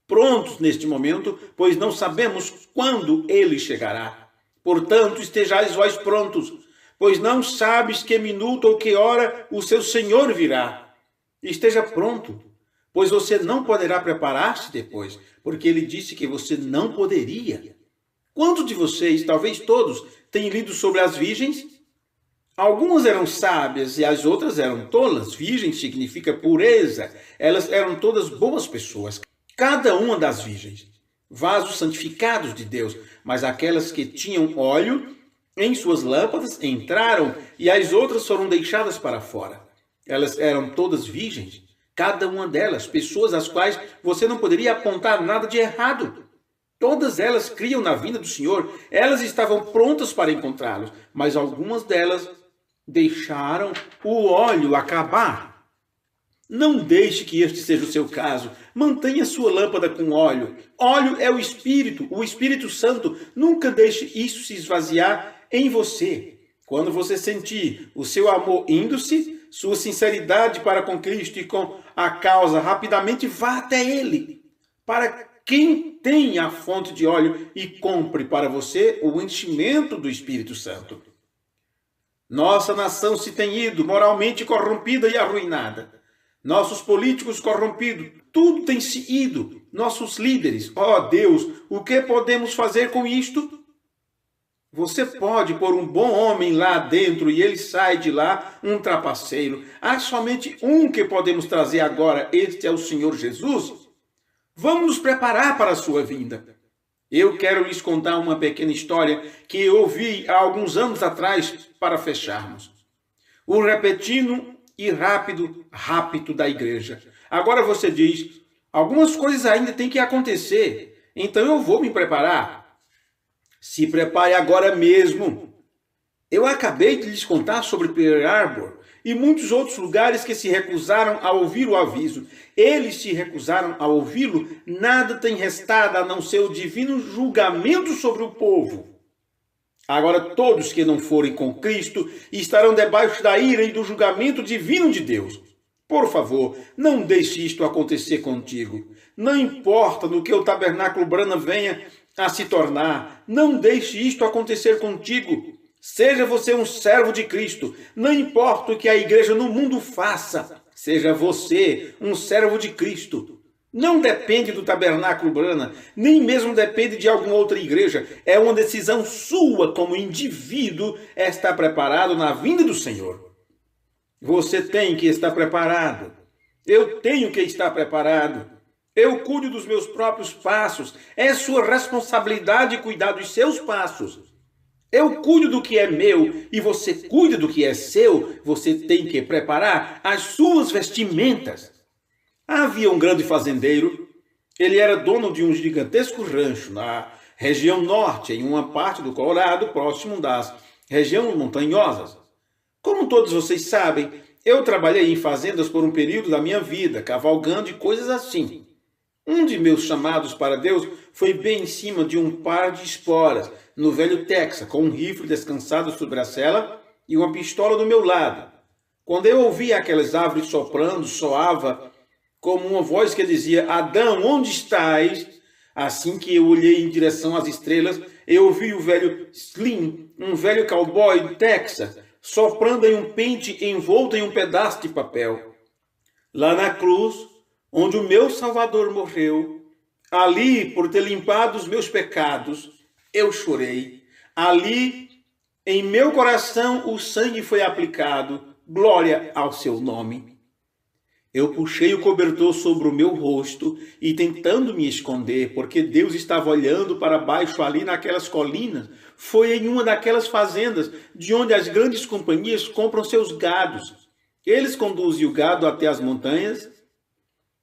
Prontos neste momento, pois não sabemos quando ele chegará. Portanto, estejais vós prontos, pois não sabes que minuto ou que hora o seu Senhor virá. Esteja pronto, pois você não poderá preparar-se depois, porque ele disse que você não poderia. Quantos de vocês, talvez todos, têm lido sobre as virgens? Algumas eram sábias e as outras eram tolas. Virgem significa pureza. Elas eram todas boas pessoas. Cada uma das virgens, vasos santificados de Deus, mas aquelas que tinham óleo em suas lâmpadas entraram e as outras foram deixadas para fora. Elas eram todas virgens, cada uma delas, pessoas às quais você não poderia apontar nada de errado. Todas elas criam na vinda do Senhor, elas estavam prontas para encontrá-los, mas algumas delas deixaram o óleo acabar. Não deixe que este seja o seu caso. Mantenha sua lâmpada com óleo. Óleo é o Espírito Santo. Nunca deixe isso se esvaziar em você. Quando você sentir o seu amor indo-se, sua sinceridade para com Cristo e com a causa, rapidamente vá até Ele. Para quem tem a fonte de óleo e compre para você o enchimento do Espírito Santo. Nossa nação se tem ido moralmente corrompida e arruinada. Nossos políticos corrompidos, tudo tem se ido. Nossos líderes, ó Deus, o que podemos fazer com isto? Você pode pôr um bom homem lá dentro e ele sai de lá um trapaceiro. Há somente um que podemos trazer agora, este é o Senhor Jesus. Vamos nos preparar para a sua vinda. Eu quero lhes contar uma pequena história que eu ouvi há alguns anos atrás para fecharmos. O repentino e rápido rapto da igreja. Agora você diz, algumas coisas ainda têm que acontecer, então eu vou me preparar. Se prepare agora mesmo. Eu acabei de lhes contar sobre Pearl Harbor e muitos outros lugares que se recusaram a ouvir o aviso. Eles se recusaram a ouvi-lo, nada tem restado a não ser o divino julgamento sobre o povo. Agora todos que não forem com Cristo estarão debaixo da ira e do julgamento divino de Deus. Por favor, não deixe isto acontecer contigo. Não importa no que o Tabernáculo Branham venha a se tornar, não deixe isto acontecer contigo. Seja você um servo de Cristo, não importa o que a igreja no mundo faça, seja você um servo de Cristo. Não depende do Tabernáculo Branham, nem mesmo depende de alguma outra igreja. É uma decisão sua como indivíduo estar preparado na vinda do Senhor. Você tem que estar preparado. Eu tenho que estar preparado. Eu cuido dos meus próprios passos. É sua responsabilidade cuidar dos seus passos. Eu cuido do que é meu e você cuida do que é seu. Você tem que preparar as suas vestimentas. Havia um grande fazendeiro. Ele era dono de um gigantesco rancho na região norte, em uma parte do Colorado, próximo das regiões montanhosas. Como todos vocês sabem, eu trabalhei em fazendas por um período da minha vida, cavalgando e coisas assim. Um de meus chamados para Deus foi bem em cima de um par de esporas, no velho Texas, com um rifle descansado sobre a sela e uma pistola do meu lado. Quando eu ouvia aquelas árvores soprando, soava como uma voz que dizia, Adão, onde estás? Assim que eu olhei em direção às estrelas, eu ouvi o velho Slim, um velho cowboy do Texas, soprando em um pente envolto em um pedaço de papel. Lá na cruz, onde o meu Salvador morreu, ali, por ter limpado os meus pecados, eu chorei. Ali, em meu coração, o sangue foi aplicado. Glória ao seu nome. Eu puxei o cobertor sobre o meu rosto e tentando me esconder, porque Deus estava olhando para baixo ali naquelas colinas. Foi em uma daquelas fazendas de onde as grandes companhias compram seus gados. Eles conduzem o gado até as montanhas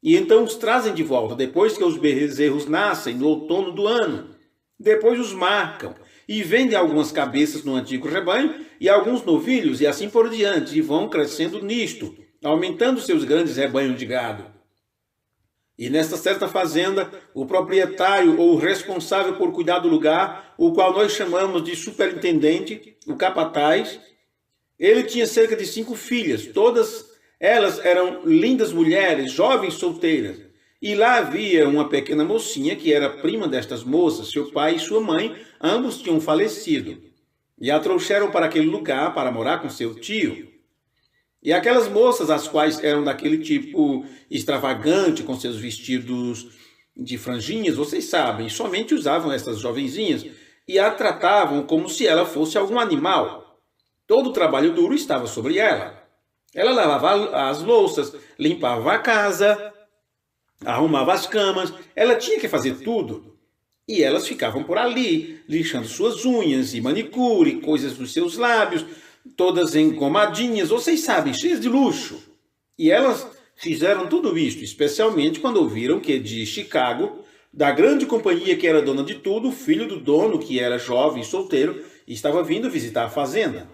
e então os trazem de volta, depois que os bezerros nascem no outono do ano. Depois os marcam e vendem algumas cabeças no antigo rebanho e alguns novilhos e assim por diante, e vão crescendo nisto, aumentando seus grandes rebanhos de gado. E nesta certa fazenda, o proprietário ou o responsável por cuidar do lugar, o qual nós chamamos de superintendente, o capataz, ele tinha cerca de 5 filhas, todas elas eram lindas mulheres, jovens solteiras. E lá havia uma pequena mocinha que era prima destas moças, seu pai e sua mãe, ambos tinham falecido. E a trouxeram para aquele lugar para morar com seu tio. E aquelas moças, as quais eram daquele tipo extravagante, com seus vestidos de franjinhas, vocês sabem, somente usavam essas jovenzinhas e a tratavam como se ela fosse algum animal. Todo o trabalho duro estava sobre ela. Ela lavava as louças, limpava a casa, arrumava as camas, ela tinha que fazer tudo. E elas ficavam por ali, lixando suas unhas e manicure, coisas dos seus lábios, todas engomadinhas, vocês sabem, cheias de luxo. E elas fizeram tudo isto, especialmente quando ouviram que de Chicago, da grande companhia que era dona de tudo, o filho do dono, que era jovem e solteiro, estava vindo visitar a fazenda.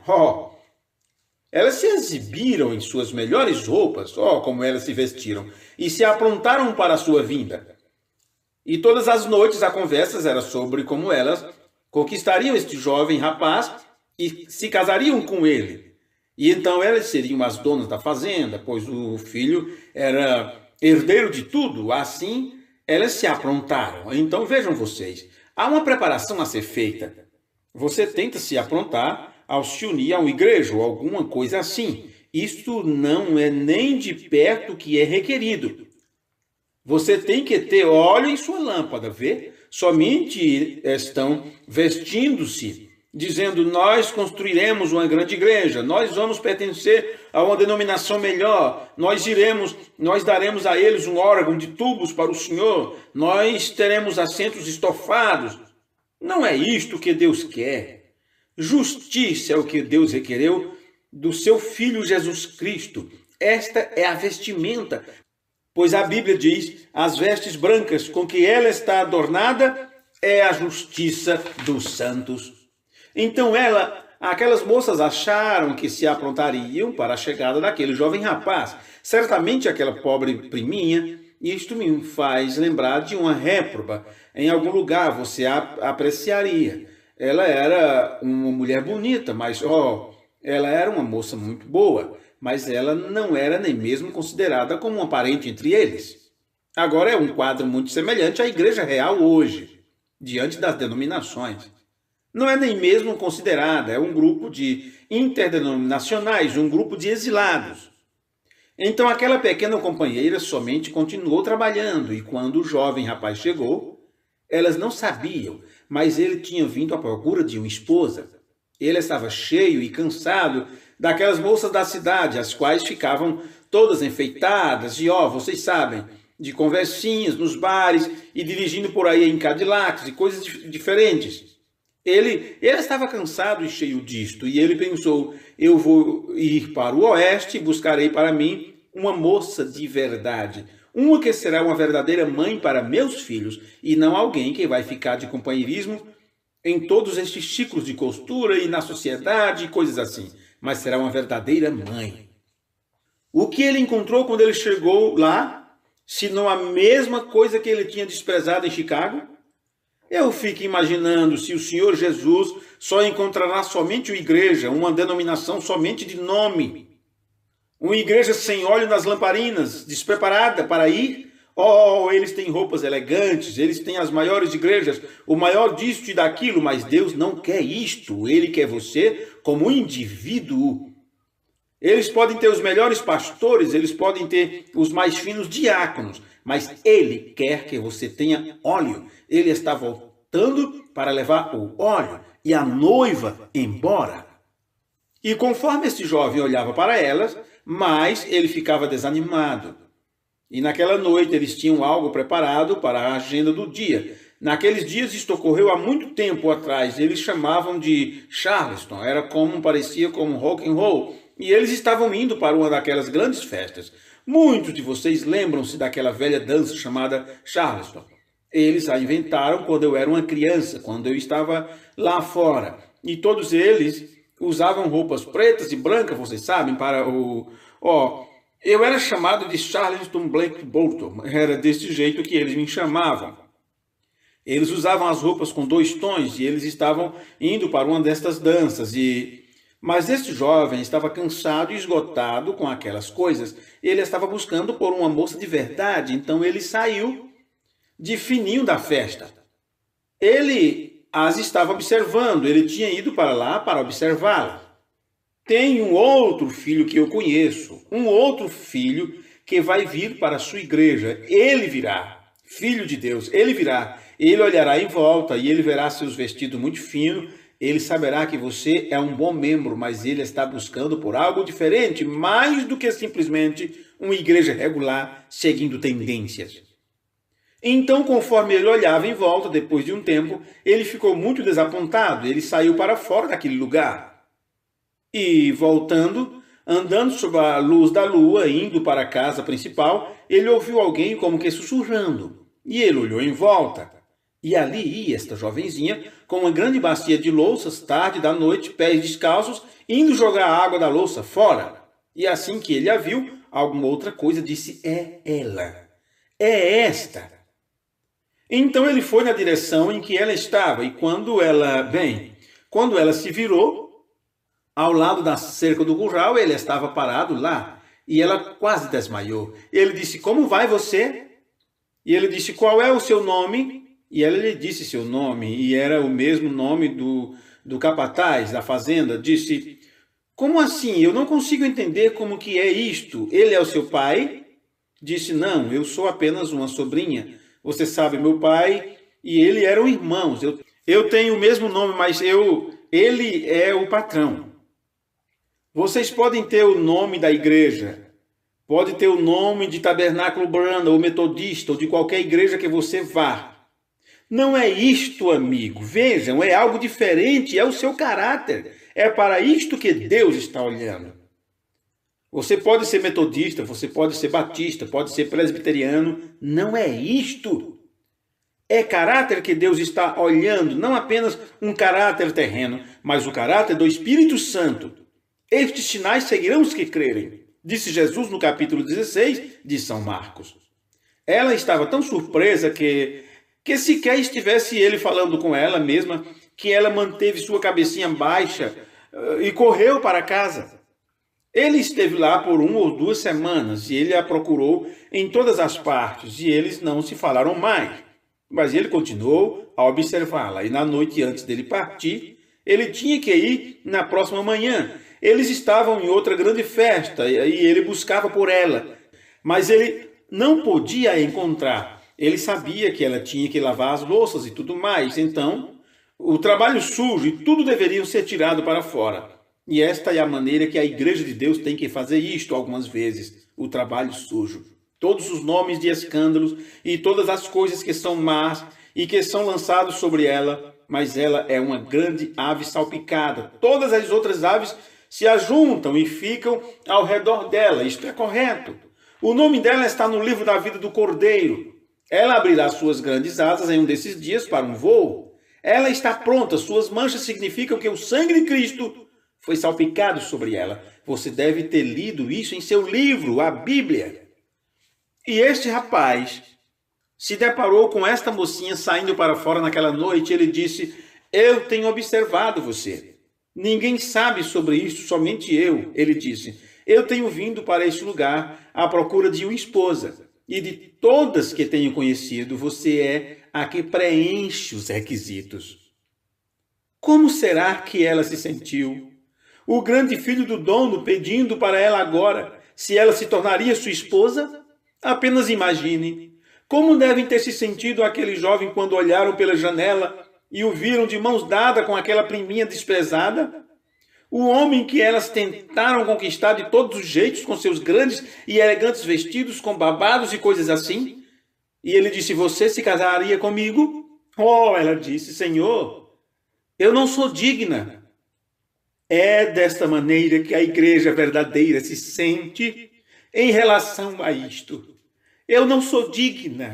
Elas se exibiram em suas melhores roupas, como elas se vestiram, e se aprontaram para a sua vinda. E todas as noites a conversa era sobre como elas conquistariam este jovem rapaz e se casariam com ele. E então elas seriam as donas da fazenda, pois o filho era herdeiro de tudo. Assim, elas se aprontaram. Então vejam vocês, há uma preparação a ser feita. Você tenta se aprontar ao se unir a uma igreja ou alguma coisa assim. Isto não é nem de perto o que é requerido. Você tem que ter óleo em sua lâmpada, vê? Somente estão vestindo-se dizendo: nós construiremos uma grande igreja, nós vamos pertencer a uma denominação melhor, nós daremos a eles um órgão de tubos para o Senhor, nós teremos assentos estofados. Não é isto que Deus quer. Justiça é o que Deus requereu do seu Filho Jesus Cristo. Esta é a vestimenta, pois a Bíblia diz: as vestes brancas com que ela está adornada é a justiça dos santos. Então aquelas moças acharam que se aprontariam para a chegada daquele jovem rapaz. Certamente aquela pobre priminha, isto me faz lembrar de uma réproba. Em algum lugar você apreciaria. Ela era uma mulher bonita, mas ela era uma moça muito boa, mas ela não era nem mesmo considerada como uma parente entre eles. Agora é um quadro muito semelhante à igreja real hoje, diante das denominações. Não é nem mesmo considerada, é um grupo de interdenominacionais, um grupo de exilados. Então aquela pequena companheira somente continuou trabalhando, e quando o jovem rapaz chegou, elas não sabiam, mas ele tinha vindo à procura de uma esposa. Ele estava cheio e cansado daquelas moças da cidade, as quais ficavam todas enfeitadas e, vocês sabem, de conversinhas nos bares e dirigindo por aí em Cadillacs e coisas diferentes. Ele estava cansado e cheio disto, e ele pensou: eu vou ir para o oeste e buscarei para mim uma moça de verdade, uma que será uma verdadeira mãe para meus filhos, e não alguém que vai ficar de companheirismo em todos estes ciclos de costura e na sociedade e coisas assim, mas será uma verdadeira mãe. O que ele encontrou quando ele chegou lá, se não a mesma coisa que ele tinha desprezado em Chicago? Eu fico imaginando se o Senhor Jesus só encontrará somente uma igreja, uma denominação somente de nome. Uma igreja sem óleo nas lamparinas, despreparada para ir. Eles têm roupas elegantes, eles têm as maiores igrejas, o maior disto e daquilo, mas Deus não quer isto. Ele quer você como um indivíduo. Eles podem ter os melhores pastores, eles podem ter os mais finos diáconos, mas Ele quer que você tenha óleo. Ele está voltando para levar o óleo e a noiva embora. E conforme este jovem olhava para elas, mais ele ficava desanimado. E naquela noite eles tinham algo preparado para a agenda do dia. Naqueles dias, isto ocorreu há muito tempo atrás, eles chamavam de Charleston, parecia como rock and roll. E eles estavam indo para uma daquelas grandes festas. Muitos de vocês lembram-se daquela velha dança chamada Charleston. Eles a inventaram quando eu era uma criança, quando eu estava lá fora. E todos eles usavam roupas pretas e brancas, vocês sabem, para o... eu era chamado de Charleston Black Bolton. Era desse jeito que eles me chamavam. Eles usavam as roupas com 2 tons e eles estavam indo para uma destas danças. Mas este jovem estava cansado e esgotado com aquelas coisas. Ele estava buscando por uma moça de verdade, então ele saiu de fininho da festa. Ele as estava observando, ele tinha ido para lá para observá-la. Tem um outro filho que eu conheço, um outro filho que vai vir para a sua igreja. Ele virá, filho de Deus, ele virá. Ele olhará em volta e ele verá seus vestidos muito finos. Ele saberá que você é um bom membro, mas ele está buscando por algo diferente, mais do que simplesmente uma igreja regular seguindo tendências. Então, conforme ele olhava em volta, depois de um tempo, ele ficou muito desapontado. Ele saiu para fora daquele lugar. E, voltando, andando sob a luz da lua, indo para a casa principal, ele ouviu alguém como que sussurrando. E ele olhou em volta. E ali ia esta jovenzinha com uma grande bacia de louças, tarde da noite, pés descalços, indo jogar a água da louça fora. E assim que ele a viu, alguma outra coisa disse: é ela, é esta. Então ele foi na direção em que ela estava, e quando ela se virou, ao lado da cerca do curral, ele estava parado lá, e ela quase desmaiou. Ele disse: como vai você? E ele disse: qual é o seu nome? E ela lhe disse seu nome, e era o mesmo nome do capataz da fazenda. Disse: como assim? Eu não consigo entender como que é isto. Ele é o seu pai? Disse: não, eu sou apenas uma sobrinha. Você sabe, meu pai e ele eram irmãos. Eu tenho o mesmo nome, mas eu Ele é o patrão. Vocês podem ter o nome da igreja, pode ter o nome de Tabernáculo Brana, ou Metodista, ou de qualquer igreja que você vá. Não é isto, amigo. Vejam, é algo diferente, é o seu caráter. É para isto que Deus está olhando. Você pode ser metodista, você pode ser batista, pode ser presbiteriano. Não é isto. É caráter que Deus está olhando, não apenas um caráter terreno, mas o caráter do Espírito Santo. Estes sinais seguirão os que crerem, disse Jesus no capítulo 16 de São Marcos. Ela estava tão surpresa que sequer estivesse ele falando com ela mesma, que ela manteve sua cabecinha baixa e correu para casa. Ele esteve lá por 1 ou 2 semanas e ele a procurou em todas as partes e eles não se falaram mais. Mas ele continuou a observá-la e na noite antes dele partir, ele tinha que ir na próxima manhã. Eles estavam em outra grande festa e ele buscava por ela, mas ele não podia a encontrar. Ele sabia que ela tinha que lavar as louças e tudo mais, então o trabalho sujo e tudo deveriam ser tirado para fora. E esta é a maneira que a Igreja de Deus tem que fazer isto algumas vezes, o trabalho sujo. Todos os nomes de escândalos e todas as coisas que são más e que são lançados sobre ela, mas ela é uma grande ave salpicada. Todas as outras aves se ajuntam e ficam ao redor dela. Isto é correto. O nome dela está no livro da vida do Cordeiro. Ela abrirá suas grandes asas em um desses dias para um voo. Ela está pronta. Suas manchas significam que o sangue de Cristo foi salpicado sobre ela. Você deve ter lido isso em seu livro, a Bíblia. E este rapaz se deparou com esta mocinha saindo para fora naquela noite. Ele disse: eu tenho observado você. Ninguém sabe sobre isso, somente eu. Ele disse: eu tenho vindo para este lugar à procura de uma esposa. E de todas que tenho conhecido, você é a que preenche os requisitos. Como será que ela se sentiu? O grande filho do dono pedindo para ela agora se ela se tornaria sua esposa? Apenas imagine. Como devem ter se sentido aquele jovem quando olharam pela janela e o viram de mãos dadas com aquela priminha desprezada? O homem que elas tentaram conquistar de todos os jeitos, com seus grandes e elegantes vestidos, com babados e coisas assim? E ele disse: você se casaria comigo? Oh, ela disse: Senhor, eu não sou digna. É desta maneira que a igreja verdadeira se sente em relação a isto. Eu não sou digna,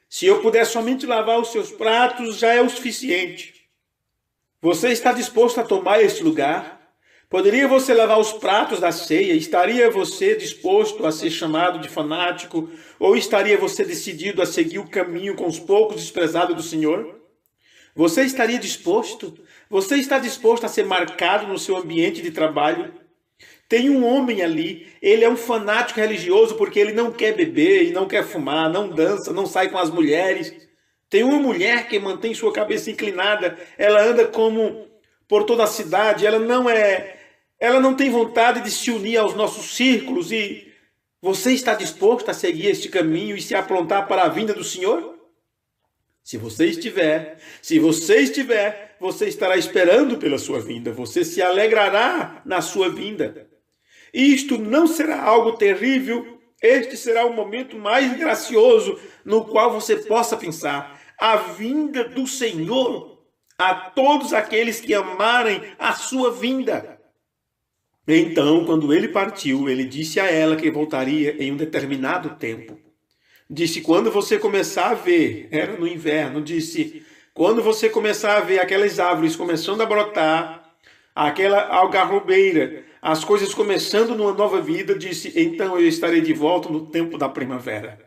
se eu puder somente lavar os seus pratos, já é o suficiente. Você está disposto a tomar esse lugar? Poderia você lavar os pratos da ceia? Estaria você disposto a ser chamado de fanático? Ou estaria você decidido a seguir o caminho com os poucos desprezados do Senhor? Você estaria disposto? Você está disposto a ser marcado no seu ambiente de trabalho? Tem um homem ali, ele é um fanático religioso porque ele não quer beber e não quer fumar, não dança, não sai com as mulheres. Tem uma mulher que mantém sua cabeça inclinada, ela anda como por toda a cidade, ela não tem vontade de se unir aos nossos círculos. E você está disposto a seguir este caminho e se aprontar para a vinda do Senhor? Se você estiver, você estará esperando pela sua vinda, você se alegrará na sua vinda. Isto não será algo terrível, este será o momento mais gracioso no qual você possa pensar: a vinda do Senhor a todos aqueles que amarem a sua vinda. Então, quando ele partiu, ele disse a ela que voltaria em um determinado tempo. Disse: quando você começar a ver, era no inverno, disse: quando você começar a ver aquelas árvores começando a brotar, aquela algarrobeira, as coisas começando numa nova vida, disse: então eu estarei de volta no tempo da primavera.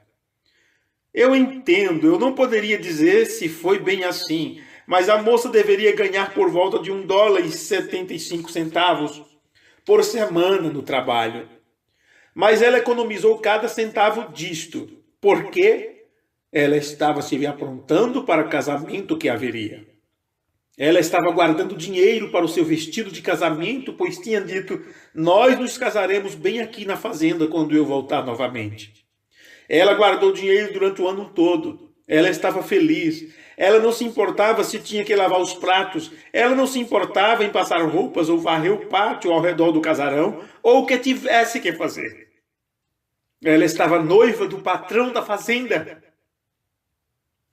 Eu entendo, eu não poderia dizer se foi bem assim, mas a moça deveria ganhar por volta de $1,75 por semana no trabalho. Mas ela economizou cada centavo disto, porque ela estava se aprontando para o casamento que haveria. Ela estava guardando dinheiro para o seu vestido de casamento, pois tinha dito: nós nos casaremos bem aqui na fazenda quando eu voltar novamente. Ela guardou dinheiro durante o ano todo. Ela estava feliz. Ela não se importava se tinha que lavar os pratos. Ela não se importava em passar roupas ou varrer o pátio ao redor do casarão ou o que tivesse que fazer. Ela estava noiva do patrão da fazenda.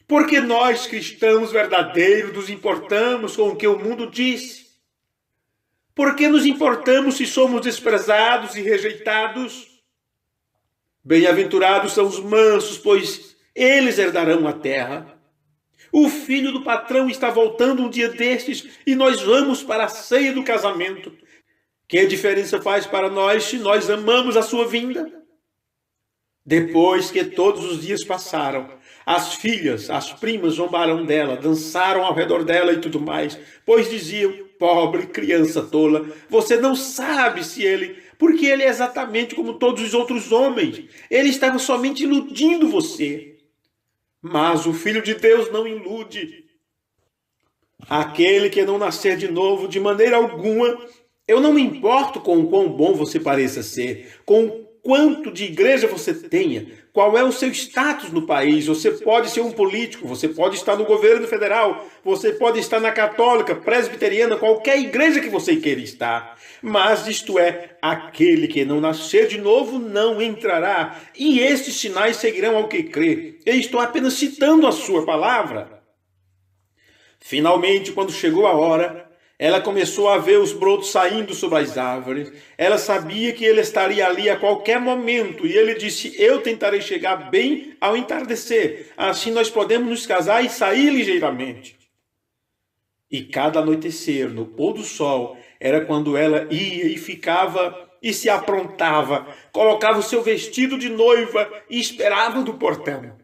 Porque nós, cristãos verdadeiros, nos importamos com o que o mundo diz? Por que nos importamos se somos desprezados e rejeitados? Bem-aventurados são os mansos, pois eles herdarão a terra. O filho do patrão está voltando um dia destes e nós vamos para a ceia do casamento. Que diferença faz para nós se nós amamos a sua vinda? Depois que todos os dias passaram, as filhas, as primas zombaram dela, dançaram ao redor dela e tudo mais, pois diziam: pobre criança tola, você não sabe se ele... Porque ele é exatamente como todos os outros homens. Ele estava somente iludindo você. Mas o Filho de Deus não ilude. Aquele que não nascer de novo, de maneira alguma, eu não me importo com o quão bom você pareça ser, com o quanto de igreja você tenha, qual é o seu status no país. Você pode ser um político, você pode estar no governo federal, você pode estar na católica, presbiteriana, qualquer igreja que você queira estar. Mas isto é, aquele que não nascer de novo não entrará, e estes sinais seguirão ao que crê. Eu estou apenas citando a sua palavra. Finalmente, quando chegou a hora, ela começou a ver os brotos saindo sobre as árvores. Ela sabia que ele estaria ali a qualquer momento, e ele disse: eu tentarei chegar bem ao entardecer, assim nós podemos nos casar e sair ligeiramente. E cada anoitecer, no pôr do sol, era quando ela ia e ficava e se aprontava, colocava o seu vestido de noiva e esperava do portão.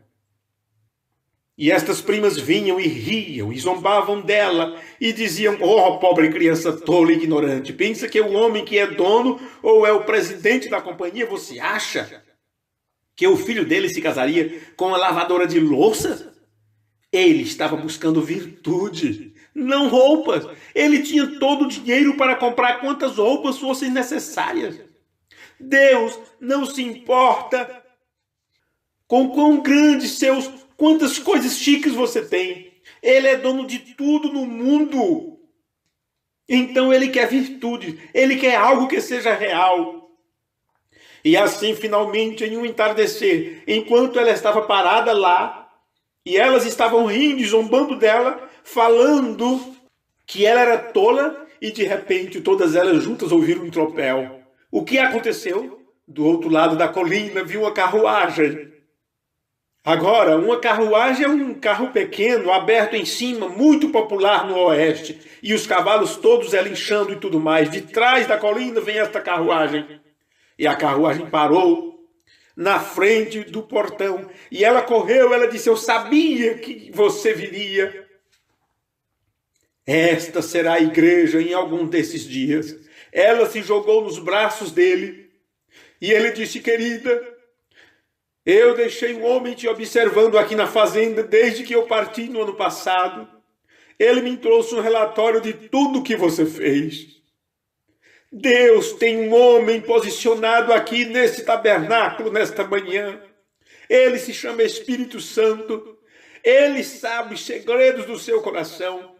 E estas primas vinham e riam e zombavam dela e diziam: oh, pobre criança tola e ignorante, pensa que é o homem que é dono ou é o presidente da companhia? Você acha que o filho dele se casaria com a lavadora de louça? Ele estava buscando virtude, não roupas. Ele tinha todo o dinheiro para comprar quantas roupas fossem necessárias. Deus não se importa com quão grandes quantas coisas chiques você tem. Ele é dono de tudo no mundo. Então ele quer virtude, ele quer algo que seja real. E assim, finalmente, em um entardecer, enquanto ela estava parada lá, e elas estavam rindo e zombando dela, falando que ela era tola, e de repente todas elas juntas ouviram um tropel. O que aconteceu? Do outro lado da colina viu uma carruagem. Agora, uma carruagem é um carro pequeno, aberto em cima, muito popular no oeste, e os cavalos todos relinchando e tudo mais. De trás da colina vem esta carruagem. E a carruagem parou na frente do portão, e ela correu, ela disse: eu sabia que você viria. Esta será a igreja em algum desses dias. Ela se jogou nos braços dele, e ele disse: querida, eu deixei um homem te observando aqui na fazenda desde que eu parti no ano passado. Ele me trouxe um relatório de tudo que você fez. Deus tem um homem posicionado aqui nesse tabernáculo nesta manhã. Ele se chama Espírito Santo. Ele sabe os segredos do seu coração.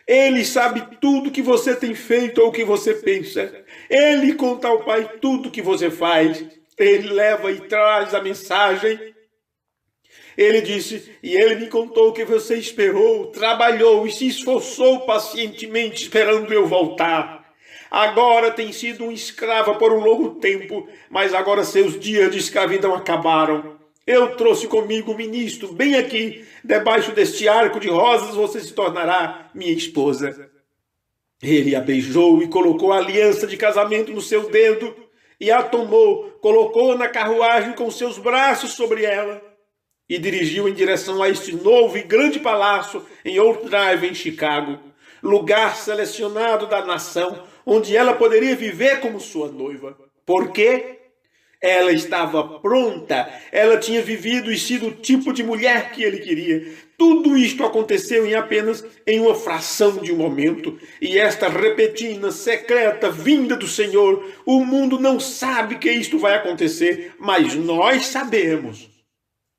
Ele sabe tudo que você tem feito ou que você pensa. Ele conta ao Pai tudo que você faz. Ele leva e traz a mensagem. Ele disse: e ele me contou que você esperou, trabalhou e se esforçou pacientemente esperando eu voltar. Agora tem sido uma escrava por um longo tempo, mas agora seus dias de escravidão acabaram. Eu trouxe comigo o ministro, bem aqui, debaixo deste arco de rosas você se tornará minha esposa. Ele a beijou e colocou a aliança de casamento no seu dedo, e a tomou, colocou-a na carruagem com seus braços sobre ela, e dirigiu em direção a este novo e grande palácio em Oak Drive, em Chicago, lugar selecionado da nação, onde ela poderia viver como sua noiva. Por quê? Ela estava pronta, ela tinha vivido e sido o tipo de mulher que ele queria. Tudo isto aconteceu em uma fração de um momento. E esta repentina, secreta, vinda do Senhor, o mundo não sabe que isto vai acontecer, mas nós sabemos.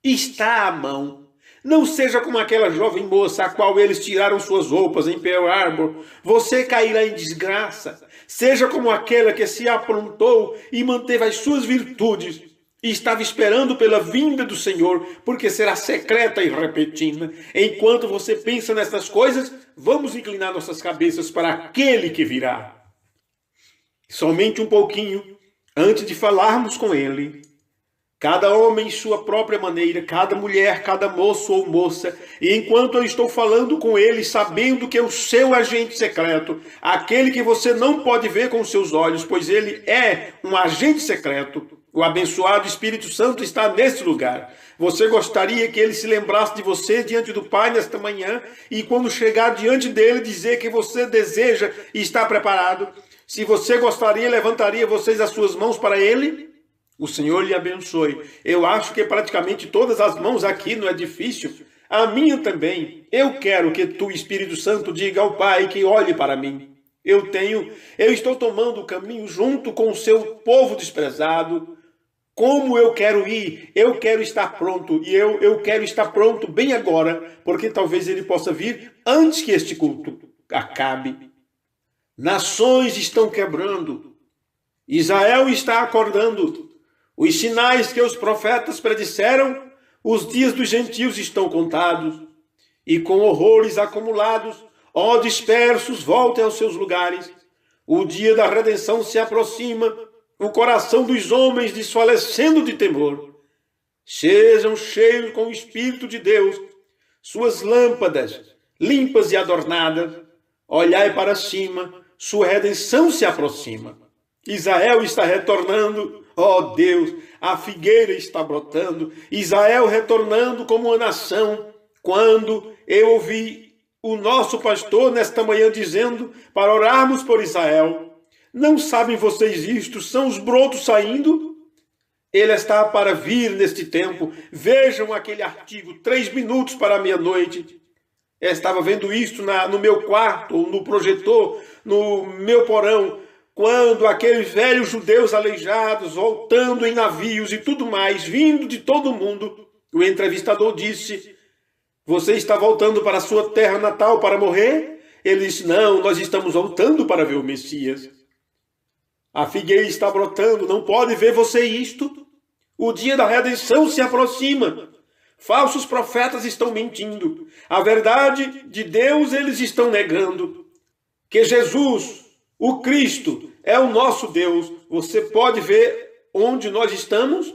Está à mão. Não seja como aquela jovem moça a qual eles tiraram suas roupas em Pearl Harbor. Você cairá em desgraça. Seja como aquela que se aprontou e manteve as suas virtudes e estava esperando pela vinda do Senhor, porque será secreta e repentina. Enquanto você pensa nessas coisas, vamos inclinar nossas cabeças para aquele que virá. Somente um pouquinho, antes de falarmos com ele, cada homem em sua própria maneira, cada mulher, cada moço ou moça, e enquanto eu estou falando com ele, sabendo que é o seu agente secreto, aquele que você não pode ver com seus olhos, pois ele é um agente secreto, o abençoado Espírito Santo está nesse lugar. Você gostaria que ele se lembrasse de você diante do Pai nesta manhã, e quando chegar diante dele, dizer que você deseja e está preparado? Se você gostaria, levantaria vocês as suas mãos para ele? O Senhor lhe abençoe. Eu acho que praticamente todas as mãos aqui não é difícil. A minha também. Eu quero que tu, Espírito Santo, diga ao Pai que olhe para mim. Eu estou tomando o caminho junto com o seu povo desprezado. Como eu quero ir, eu quero estar pronto. E eu quero estar pronto bem agora, porque talvez ele possa vir antes que este culto acabe. Nações estão quebrando. Israel está acordando. Os sinais que os profetas predisseram, os dias dos gentios estão contados, e com horrores acumulados, ó dispersos, voltem aos seus lugares. O dia da redenção se aproxima, o coração dos homens desfalecendo de temor. Sejam cheios com o Espírito de Deus, suas lâmpadas limpas e adornadas. Olhai para cima, sua redenção se aproxima. Israel está retornando, ó Deus, a figueira está brotando, Israel retornando como uma nação. Quando eu ouvi o nosso pastor nesta manhã dizendo para orarmos por Israel, não sabem vocês isto? São os brotos saindo? Ele está para vir neste tempo. Vejam aquele artigo, 3 minutos para a meia-noite. Eu estava vendo isto no meu quarto, no projetor, no meu porão, quando aqueles velhos judeus aleijados, voltando em navios e tudo mais, vindo de todo o mundo, o entrevistador disse, você está voltando para a sua terra natal para morrer? Ele disse, não, nós estamos voltando para ver o Messias. A figueira está brotando, não pode ver você isto? O dia da redenção se aproxima. Falsos profetas estão mentindo. A verdade de Deus eles estão negando. Que Jesus, o Cristo, é o nosso Deus. Você pode ver onde nós estamos,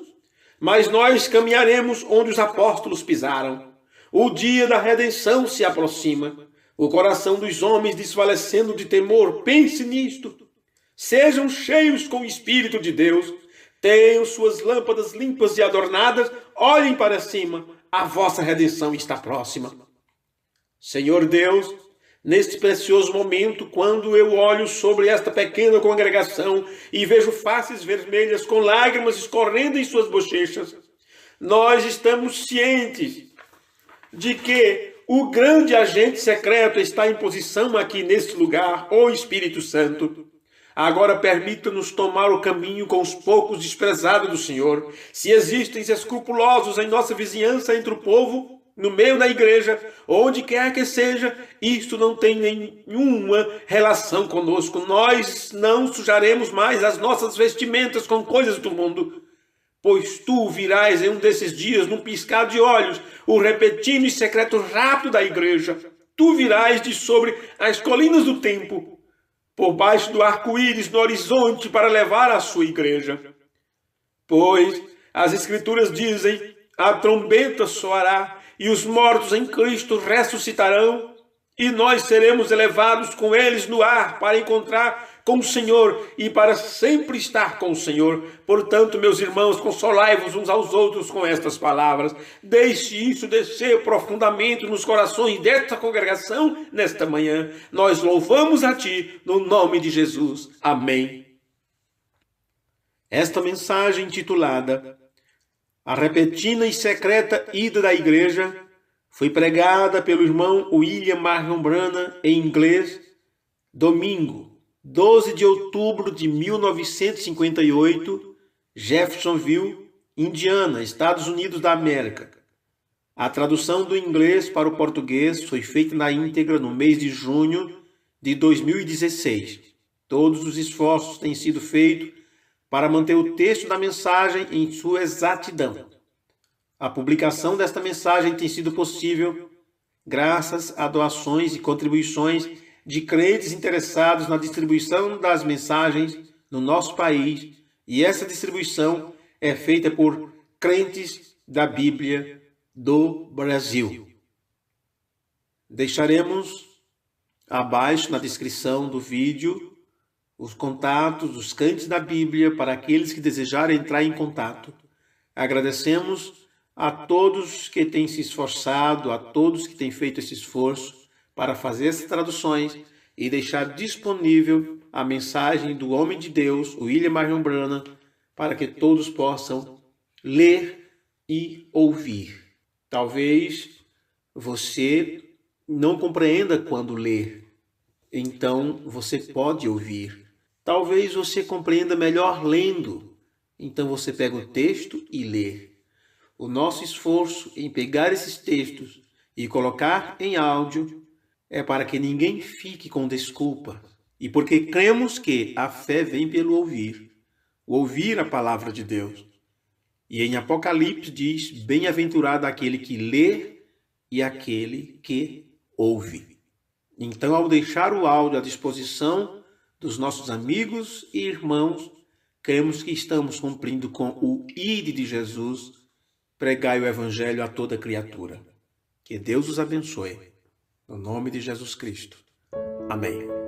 mas nós caminharemos onde os apóstolos pisaram. O dia da redenção se aproxima. O coração dos homens desfalecendo de temor. Pense nisto. Sejam cheios com o Espírito de Deus. Tenham suas lâmpadas limpas e adornadas. Olhem para cima. A vossa redenção está próxima. Senhor Deus, neste precioso momento, quando eu olho sobre esta pequena congregação e vejo faces vermelhas com lágrimas escorrendo em suas bochechas, nós estamos cientes de que o grande agente secreto está em posição aqui neste lugar, o Espírito Santo. Agora permita-nos tomar o caminho com os poucos desprezados do Senhor. Se existem escrupulosos em nossa vizinhança entre o povo, no meio da igreja, onde quer que seja, isto não tem nenhuma relação conosco. Nós não sujaremos mais as nossas vestimentas com coisas do mundo, pois tu virás em um desses dias, num piscar de olhos, o repentino e secreto rapto da igreja. Tu virás de sobre as colinas do tempo, por baixo do arco-íris no horizonte, para levar a sua igreja. Pois as Escrituras dizem, a trombeta soará, e os mortos em Cristo ressuscitarão, e nós seremos elevados com eles no ar para encontrar com o Senhor e para sempre estar com o Senhor. Portanto, meus irmãos, consolai-vos uns aos outros com estas palavras. Deixe isso descer profundamente nos corações desta congregação nesta manhã. Nós louvamos a Ti no nome de Jesus. Amém. Esta mensagem intitulada A Repentina e Secreta Ida da Igreja foi pregada pelo irmão William Marion Branham em inglês, domingo, 12 de outubro de 1958, Jeffersonville, Indiana, Estados Unidos da América. A tradução do inglês para o português foi feita na íntegra no mês de junho de 2016. Todos os esforços têm sido feitos para manter o texto da mensagem em sua exatidão. A publicação desta mensagem tem sido possível graças a doações e contribuições de crentes interessados na distribuição das mensagens no nosso país, e essa distribuição é feita por crentes da Bíblia do Brasil. Deixaremos abaixo na descrição do vídeo os contatos dos crentes da Bíblia para aqueles que desejarem entrar em contato. Agradecemos a todos que têm se esforçado, a todos que têm feito esse esforço para fazer essas traduções e deixar disponível a mensagem do homem de Deus, William Marion Branham, para que todos possam ler e ouvir. Talvez você não compreenda quando ler, então você pode ouvir. Talvez você compreenda melhor lendo, então você pega o texto e lê. O nosso esforço em pegar esses textos e colocar em áudio é para que ninguém fique com desculpa, e porque cremos que a fé vem pelo ouvir a palavra de Deus. E em Apocalipse diz: bem-aventurado aquele que lê e aquele que ouve. Então, ao deixar o áudio à disposição dos nossos amigos e irmãos, cremos que estamos cumprindo com o Ide de Jesus, pregai o Evangelho a toda criatura. Que Deus os abençoe. No nome de Jesus Cristo. Amém.